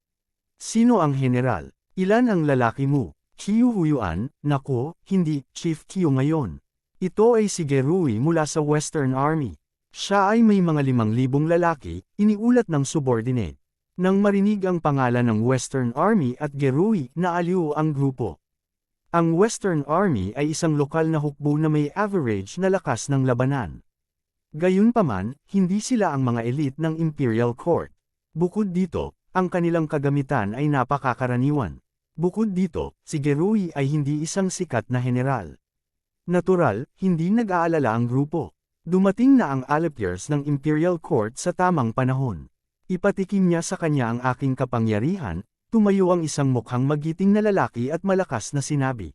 Sino ang general? Ilan ang lalaki mo? Qiu Huiyuan, nako, hindi, Chief Qiu ngayon. Ito ay si Gerui mula sa Western Army. Siya ay may mga 5,000 lalaki, iniulat ng subordinate. Nang marinig ang pangalan ng Western Army at Gerui, naaliw ang grupo. Ang Western Army ay isang lokal na hukbo na may average na lakas ng labanan. Gayunpaman, hindi sila ang mga elite ng Imperial Court. Bukod dito, ang kanilang kagamitan ay napakakaraniwan. Bukod dito, si Gerui ay hindi isang sikat na general. Natural, hindi nag-aalala ang grupo. Dumating na ang Alapiers ng Imperial Court sa tamang panahon. Ipatikim niya sa kanya ang aking kapangyarihan. Tumayo ang isang mukhang magiting na lalaki at malakas na sinabi.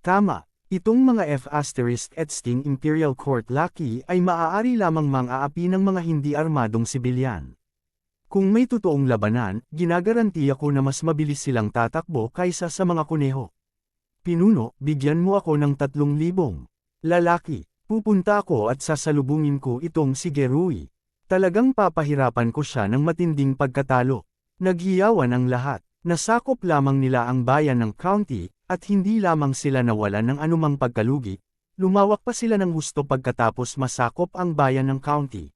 Tama, itong mga F***Sting Imperial Court laki ay maaari lamang mang-aapi ng mga hindi armadong sibilyan. Kung may totoong labanan, ginagarantiya ko na mas mabilis silang tatakbo kaysa sa mga kuneho. Pinuno, bigyan mo ako ng 3,000. Lalaki, pupunta ako at sasalubungin ko itong si Gerui. Talagang papahirapan ko siya ng matinding pagkatalo. Naghiyawan ang lahat. Nasakop lamang nila ang bayan ng county, at hindi lamang sila nawalan ng anumang pagkalugi, lumawak pa sila ng husto pagkatapos masakop ang bayan ng county.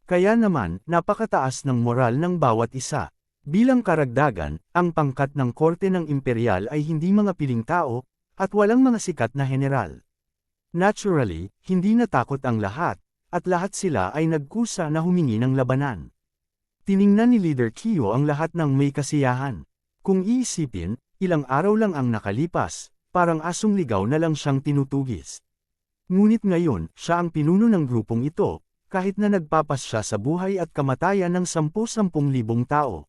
Kaya naman, napakataas ng moral ng bawat isa. Bilang karagdagan, ang pangkat ng korte ng imperial ay hindi mga piling tao, at walang mga sikat na general. Naturally, hindi natakot ang lahat, at lahat sila ay nagkusa na humingi ng labanan. Tiningnan ni Leader Qiu ang lahat ng may kasiyahan. Kung iisipin, ilang araw lang ang nakalipas, parang asong ligaw na lang siyang tinutugis. Ngunit ngayon, siya ang pinuno ng grupong ito, kahit na nagpapas siya sa buhay at kamatayan ng 10,000 tao.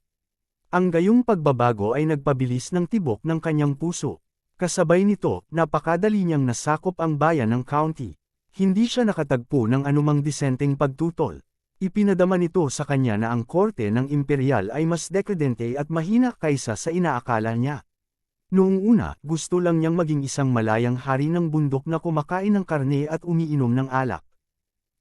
Ang gayong pagbabago ay nagpabilis ng tibok ng kanyang puso. Kasabay nito, napakadali niyang nasakop ang bayan ng county. Hindi siya nakatagpo ng anumang disenteng pagtutol. Ipinadama nito sa kanya na ang korte ng imperial ay mas dekadente at mahina kaysa sa inaakala niya. Noong una, gusto lang niyang maging isang malayang hari ng bundok na kumakain ng karne at umiinom ng alak.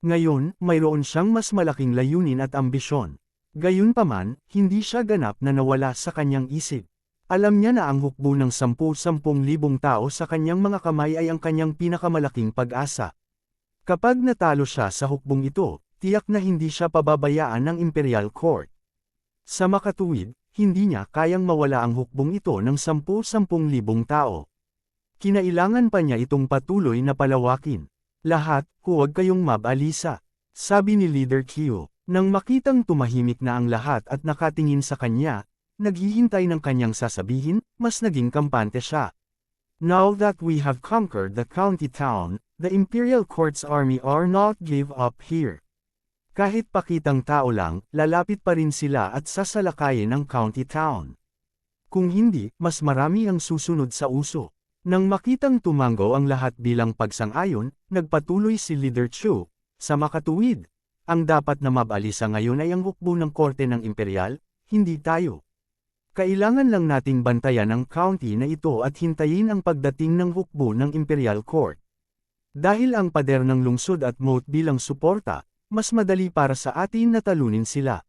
Ngayon, mayroon siyang mas malaking layunin at ambisyon. Gayunpaman, hindi siya ganap na nawala sa kanyang isip. Alam niya na ang hukbo ng 10,000 tao sa kanyang mga kamay ay ang kanyang pinakamalaking pag-asa. Kapag natalo siya sa hukbong ito, tiyak na hindi siya pababayaan ng Imperial Court. Sa makatuwid, hindi niya kayang mawala ang hukbong ito ng 10,000 tao. Kinailangan pa niya itong patuloy na palawakin. Lahat, huwag kayong mabalisa, sabi ni Leader Qiu. Nang makitang tumahimik na ang lahat at nakatingin sa kanya, naghihintay ng kanyang sasabihin, mas naging kampante siya. Now that we have conquered the county town, the Imperial Court's army are not give up here. Kahit pakitang tao lang, lalapit pa rin sila at sasalakayin ang county town. Kung hindi, mas marami ang susunod sa uso. Nang makitang tumango ang lahat bilang pagsang-ayon, nagpatuloy si Leader Chu. Sa makatuwid, ang dapat na mabalisa ngayon ay ang hukbo ng korte ng imperial, hindi tayo. Kailangan lang nating bantayan ang county na ito at hintayin ang pagdating ng hukbo ng Imperial Court. Dahil ang pader ng lungsod at moat bilang suporta, mas madali para sa atin na talunin sila.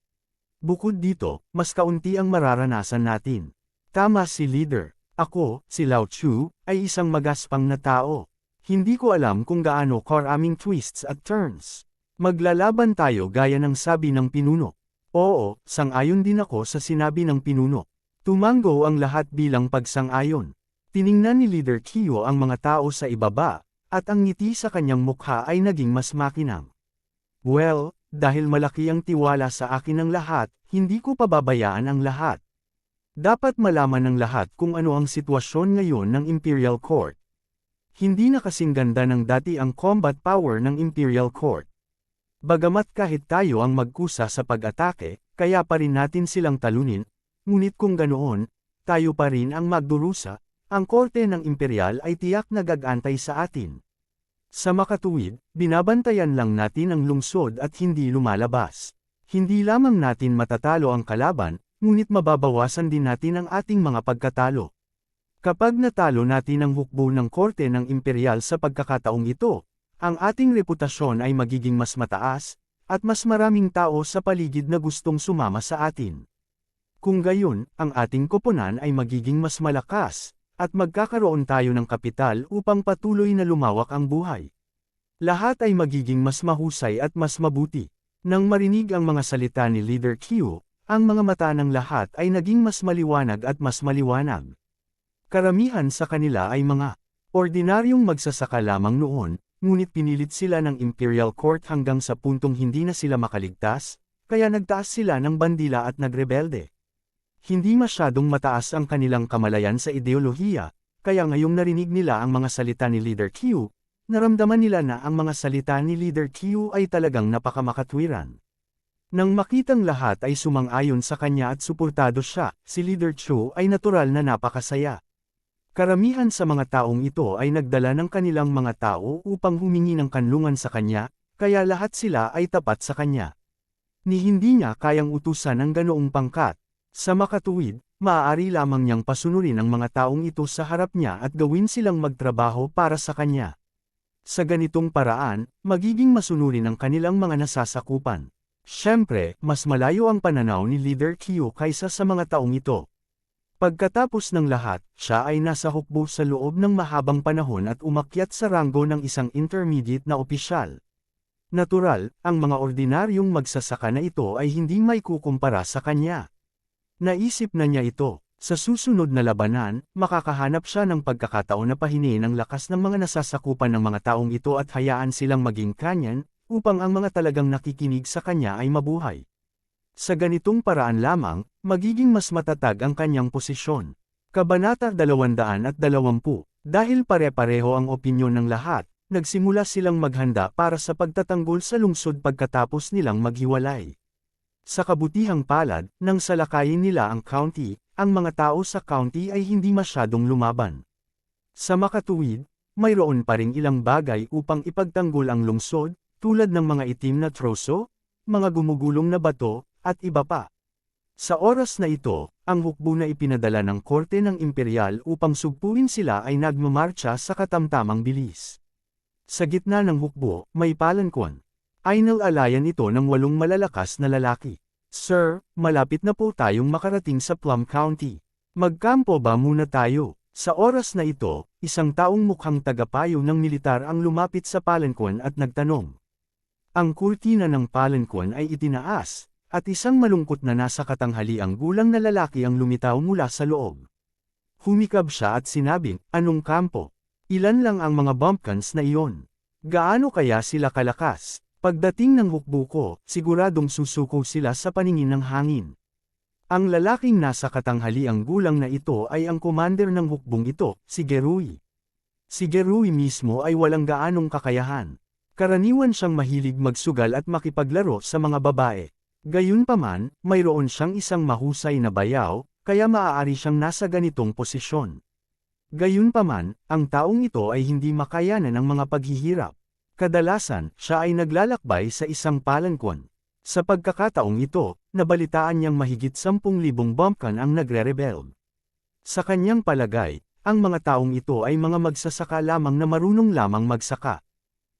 Bukod dito, mas kaunti ang mararanasan natin. Tama si Leader. Ako, si Lao Chu, ay isang magaspang na tao. Hindi ko alam kung gaano karaming twists at turns. Maglalaban tayo gaya ng sabi ng pinuno. Oo, sang-ayon din ako sa sinabi ng pinuno. Tumango ang lahat bilang pagsang-ayon. Tiningnan ni Leader Qiu ang mga tao sa ibaba, at ang ngiti sa kanyang mukha ay naging mas makinang. Well, dahil malaki ang tiwala sa akin ng lahat, hindi ko pababayaan ang lahat. Dapat malaman ng lahat kung ano ang sitwasyon ngayon ng Imperial Court. Hindi na kasing ganda ng dati ang combat power ng Imperial Court. Bagamat kahit tayo ang magkusa sa pag-atake, kaya pa rin natin silang talunin, ngunit kung ganoon, tayo pa rin ang magdurusa, ang korte ng Imperial ay tiyak na gagantay sa atin. Sa makatuwid, binabantayan lang natin ang lungsod at hindi lumalabas. Hindi lamang natin matatalo ang kalaban, ngunit mababawasan din natin ang ating mga pagkatalo. Kapag natalo natin ang hukbo ng korte ng imperial sa pagkakataong ito, ang ating reputasyon ay magiging mas mataas, at mas maraming tao sa paligid na gustong sumama sa atin. Kung gayon, ang ating koponan ay magiging mas malakas, at magkakaroon tayo ng kapital upang patuloy na lumawak ang buhay. Lahat ay magiging mas mahusay at mas mabuti. Nang marinig ang mga salita ni Leader Q, ang mga mata ng lahat ay naging mas maliwanag at mas maliwanag. Karamihan sa kanila ay mga ordinaryong magsasaka lamang noon, ngunit pinilit sila ng Imperial Court hanggang sa puntong hindi na sila makaligtas, kaya nagtaas sila ng bandila at nagrebelde. Hindi masyadong mataas ang kanilang kamalayan sa ideolohiya, kaya ngayong narinig nila ang mga salita ni Leader Q, naramdaman nila na ang mga salita ni Leader Q ay talagang napakamakatwiran. Nang makitang lahat ay sumang-ayon sa kanya at suportado siya, si Leader Chu ay natural na napakasaya. Karamihan sa mga taong ito ay nagdala ng kanilang mga tao upang humingi ng kanlungan sa kanya, kaya lahat sila ay tapat sa kanya. Ni hindi niya kayang utusan ng ganoong pangkat. Sa makatuwid, maaari lamang niyang pasunurin ang mga taong ito sa harap niya at gawin silang magtrabaho para sa kanya. Sa ganitong paraan, magiging masunurin ang kanilang mga nasasakupan. Siyempre, mas malayo ang pananaw ni Leader Q kaysa sa mga taong ito. Pagkatapos ng lahat, siya ay nasa hukbo sa loob ng mahabang panahon at umakyat sa ranggo ng isang intermediate na opisyal. Natural, ang mga ordinaryong magsasaka na ito ay hindi may kukumpara sa kanya. Naisip na niya ito, sa susunod na labanan, makakahanap siya ng pagkakataon na pahiniin ang lakas ng mga nasasakupan ng mga taong ito at hayaan silang maging kanyan, upang ang mga talagang nakikinig sa kanya ay mabuhay. Sa ganitong paraan lamang, magiging mas matatag ang kanyang posisyon. Kabanata 220. Dahil pare-pareho ang opinyon ng lahat, nagsimula silang maghanda para sa pagtatanggol sa lungsod pagkatapos nilang maghiwalay. Sa kabutihang palad, nang salakayin nila ang county, ang mga tao sa county ay hindi masyadong lumaban. Sa makatuwid, mayroon pa ring ilang bagay upang ipagtanggol ang lungsod, tulad ng mga itim na troso, mga gumugulong na bato, at iba pa. Sa oras na ito, ang hukbo na ipinadala ng korte ng imperial upang sugpuin sila ay nagmamarcha sa katamtamang bilis. Sa gitna ng hukbo, may palanquan. Inilalayan ito ng 8 malalakas na lalaki. Sir, malapit na po tayong makarating sa Plum County. Magkampo ba muna tayo? Sa oras na ito, isang taong mukhang tagapayo ng militar ang lumapit sa palanquan at nagtanong. Ang kurtina ng palanquan ay itinaas, at isang malungkot na nasa katanghaliang gulang na lalaki ang lumitaw mula sa loob. Humikab siya at sinabing, anong kampo? Ilan lang ang mga bumpkins na iyon? Gaano kaya sila kalakas? Pagdating ng hukbo ko, siguradong susuko sila sa paningin ng hangin. Ang lalaking nasa katanghaliang gulang na ito ay ang commander ng hukbong ito, si Gerui. Si Gerui mismo ay walang gaanong kakayahan. Karaniwan siyang mahilig magsugal at makipaglaro sa mga babae. Gayunpaman, mayroon siyang isang mahusay na bayaw, kaya maaari siyang nasa ganitong posisyon. Gayunpaman, ang taong ito ay hindi makayanan ng mga paghihirap. Kadalasan, siya ay naglalakbay sa isang palanquan. Sa pagkakataong ito, nabalitaan niyang mahigit 10,000 bumpkin ang nagre-rebel. Sa kanyang palagay, ang mga taong ito ay mga magsasaka lamang na marunong lamang magsaka.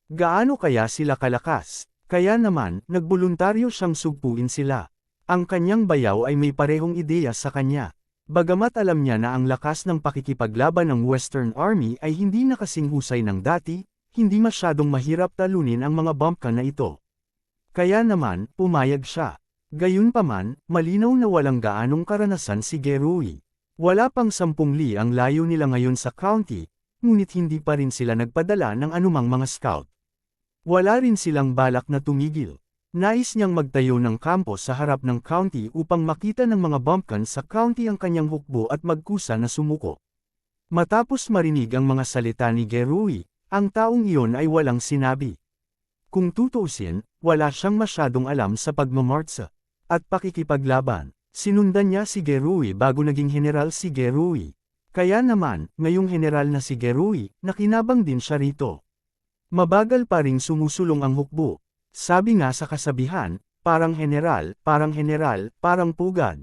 Gaano kaya sila kalakas? Kaya naman, nagboluntaryo siyang sugpuin sila. Ang kanyang bayaw ay may parehong ideya sa kanya. Bagamat alam niya na ang lakas ng pakikipaglaban ng Western Army ay hindi na kasing husay ng dati, hindi masyadong mahirap talunin ang mga bumpkin na ito. Kaya naman, pumayag siya. Gayunpaman, malinaw na walang gaanong karanasan si Gerui. Wala pang 10 li ang layo nila ngayon sa county, ngunit hindi pa rin sila nagpadala ng anumang mga scout. Wala rin silang balak na tumigil. Nais niyang magtayo ng kampo sa harap ng county upang makita ng mga bumpkin sa county ang kanyang hukbo at magkusa na sumuko. Matapos marinig ang mga salita ni Gerui, ang taong iyon ay walang sinabi. Kung tutuusin, wala siyang masyadong alam sa pagmamartsa at pakikipaglaban. Sinundan niya si Gerui bago naging general si Gerui. Kaya naman, ngayong general na si Gerui, nakinabang din siya rito. Mabagal pa ring sumusulong ang hukbo. Sabi nga sa kasabihan, parang general, parang pugad.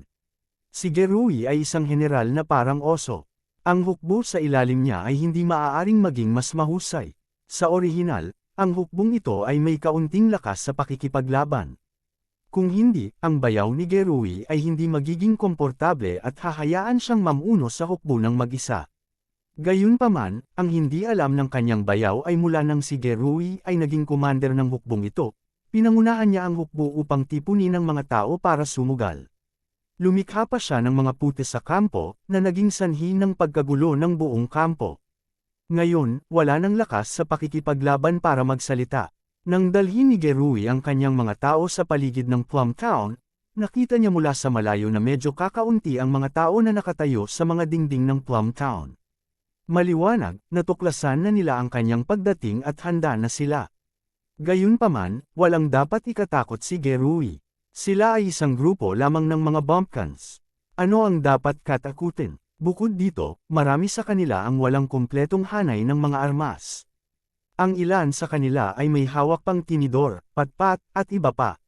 Si Gerui ay isang general na parang oso. Ang hukbo sa ilalim niya ay hindi maaaring maging mas mahusay. Sa orihinal, ang hukbong ito ay may kaunting lakas sa pakikipaglaban. Kung hindi, ang bayaw ni Gerui ay hindi magiging komportable at hahayaan siyang mamuno sa hukbo ng mag-isa. Gayunpaman, ang hindi alam ng kanyang bayaw ay mula nang si Gerui ay naging commander ng hukbong ito, pinangunahan niya ang hukbo upang tipunin ng mga tao para sumugal. Lumikha pa siya ng mga putis sa kampo, na naging sanhi ng pagkagulo ng buong kampo. Ngayon, wala nang lakas sa pakikipaglaban para magsalita. Nang dalhin ni Gerui ang kanyang mga tao sa paligid ng Plum Town, nakita niya mula sa malayo na medyo kakaunti ang mga tao na nakatayo sa mga dingding ng Plum Town. Maliwanag, natuklasan na nila ang kanyang pagdating at handa na sila. Gayunpaman, walang dapat ikatakot si Gerui. Sila ay isang grupo lamang ng mga bumpkins. Ano ang dapat katakutin? Bukod dito, marami sa kanila ang walang kumpletong hanay ng mga armas. Ang ilan sa kanila ay may hawak pang tinidor, patpat, at iba pa.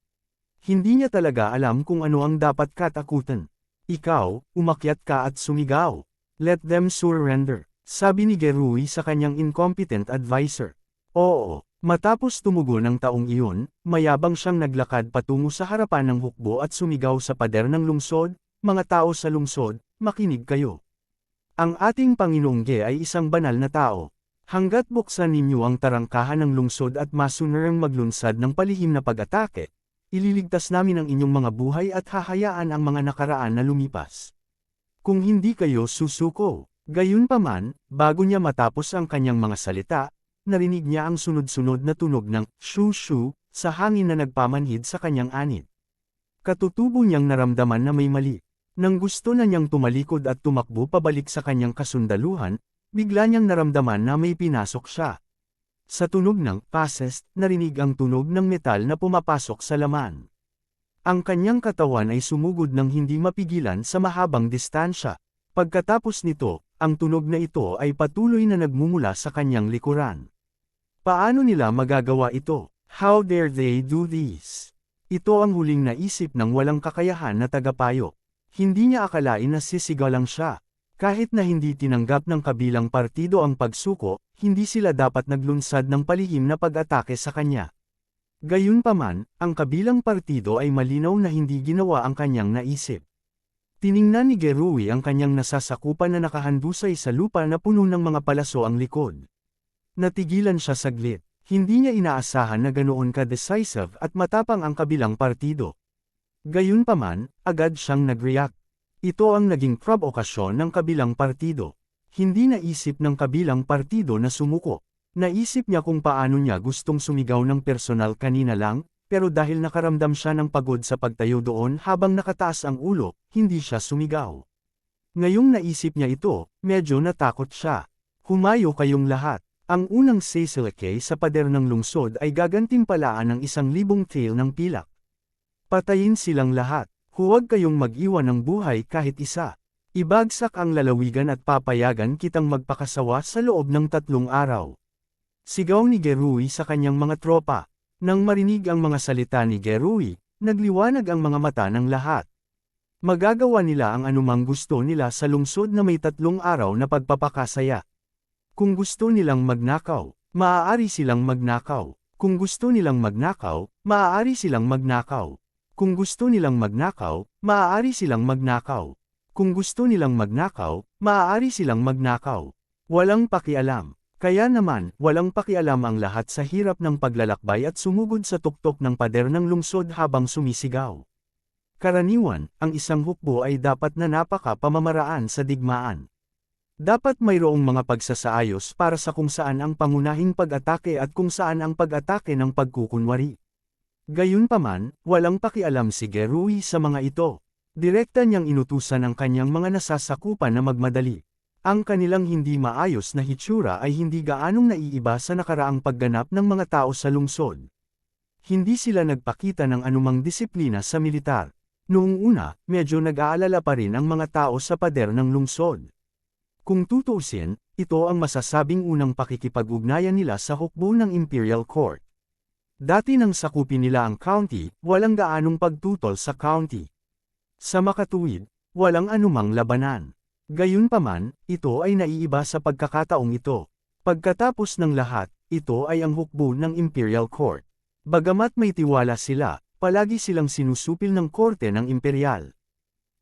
Hindi niya talaga alam kung ano ang dapat katakutin. Ikaw, umakyat ka at sumigaw. Let them surrender. Sabi ni Gerui sa kanyang incompetent advisor. Oo, matapos tumugon ng taong iyon, mayabang siyang naglakad patungo sa harapan ng hukbo at sumigaw sa pader ng lungsod, mga tao sa lungsod, makinig kayo. Ang ating Panginoong Ge ay isang banal na tao. Hanggat buksan ninyo ang tarangkahan ng lungsod at masunarang maglunsad ng palihim na pag-atake, ililigtas namin ang inyong mga buhay at hahayaan ang mga nakaraan na lumipas. Kung hindi kayo susuko. Gayunpaman, bago niya matapos ang kanyang mga salita, narinig niya ang sunod-sunod na tunog ng shoo-shoo sa hangin na nagpamanhid sa kanyang anit. Katutubo niyang naramdaman na may mali. Nang gusto na niyang tumalikod at tumakbo pabalik sa kanyang kasundaluhan, bigla niyang naramdaman na may pinasok siya. Sa tunog ng passes, narinig ang tunog ng metal na pumapasok sa laman. Ang kanyang katawan ay sumugod ng hindi mapigilan sa mahabang distansya. Pagkatapos nito, ang tunog na ito ay patuloy na nagmumula sa kanyang likuran. Paano nila magagawa ito? How dare they do this? Ito ang huling naisip ng walang kakayahan na tagapayo. Hindi niya akalain na sisigaw lang siya. Kahit na hindi tinanggap ng kabilang partido ang pagsuko, hindi sila dapat naglunsad ng palihim na pag-atake sa kanya. Gayunpaman, ang kabilang partido ay malinaw na hindi ginawa ang kanyang naisip. Tiningnan ni Gerui ang kanyang nasasakupan na nakahandusay sa lupa na puno ng mga palaso ang likod. Natigilan siya saglit. Hindi niya inaasahan na ganoon ka-decisive at matapang ang kabilang partido. Gayunpaman, agad siyang nag-react. Ito ang naging provokasyon ng kabilang partido. Hindi naisip ng kabilang partido na sumuko. Naisip niya kung paano niya gustong sumigaw ng personal kanina lang, pero dahil nakaramdam siya ng pagod sa pagtayo doon habang nakataas ang ulo, hindi siya sumigaw. Ngayong naisip niya ito, medyo natakot siya. Humayo kayong lahat. Ang unang seseleke sa pader ng lungsod ay gagantimpalaan ng 1,000 tael ng pilak. Patayin silang lahat. Huwag kayong mag-iwan ng buhay kahit isa. Ibagsak ang lalawigan at papayagan kitang magpakasawa sa loob ng 3 araw. Sigaw ni Gerui sa kanyang mga tropa. Nang marinig ang mga salita ni Gerui, nagliwanag ang mga mata ng lahat. Magagawa nila ang anumang gusto nila sa lungsod na may 3 araw na pagpapakasaya. Kung gusto nilang magnakaw, maaari silang magnakaw. Kung gusto nilang magnakaw, maaari silang magnakaw. Kung gusto nilang magnakaw, maaari silang magnakaw. Kung gusto nilang magnakaw, maaari silang magnakaw. Walang pakialam. Kaya naman, walang pakialam ang lahat sa hirap ng paglalakbay at sumugod sa tuktok ng pader ng lungsod habang sumisigaw. Karaniwan, ang isang hukbo ay dapat na napaka-pamamaraan sa digmaan. Dapat mayroong mga pagsasaayos para sa kung saan ang pangunahing pag-atake at kung saan ang pag-atake ng pagkukunwari. Gayunpaman, walang pakialam si Gerui sa mga ito. Direkta niyang inutusan ang kanyang mga nasasakupan na magmadali. Ang kanilang hindi maayos na hitsura ay hindi gaanong naiiba sa nakaraang pagganap ng mga tao sa lungsod. Hindi sila nagpakita ng anumang disiplina sa militar. Noong una, medyo nag-aalala pa rin ang mga tao sa pader ng lungsod. Kung tutuusin, ito ang masasabing unang pakikipag-ugnayan nila sa hukbo ng Imperial Court. Dati nang sakupin nila ang county, walang gaanong pagtutol sa county. Sa makatuwid, walang anumang labanan. Gayunpaman, ito ay naiiba sa pagkakataong ito. Pagkatapos ng lahat, ito ay ang hukbo ng Imperial Court. Bagamat may tiwala sila, palagi silang sinusupil ng korte ng imperial.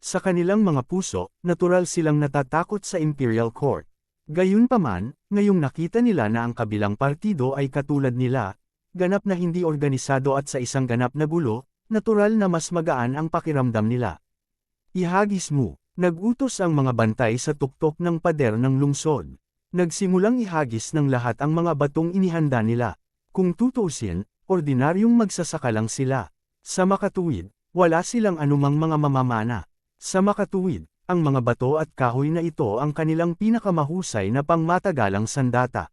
Sa kanilang mga puso, natural silang natatakot sa Imperial Court. Gayunpaman, ngayong nakita nila na ang kabilang partido ay katulad nila, ganap na hindi organisado at sa isang ganap na gulo, natural na mas magaan ang pakiramdam nila. Ihagis mo. Nag-utos ang mga bantay sa tuktok ng pader ng lungsod. Nagsimulang ihagis ng lahat ang mga batong inihanda nila. Kung tutuusin, ordinaryong magsasaka lang sila. Sa makatuwid, wala silang anumang mga mamamana. Sa makatuwid, ang mga bato at kahoy na ito ang kanilang pinakamahusay na pangmatagalang sandata.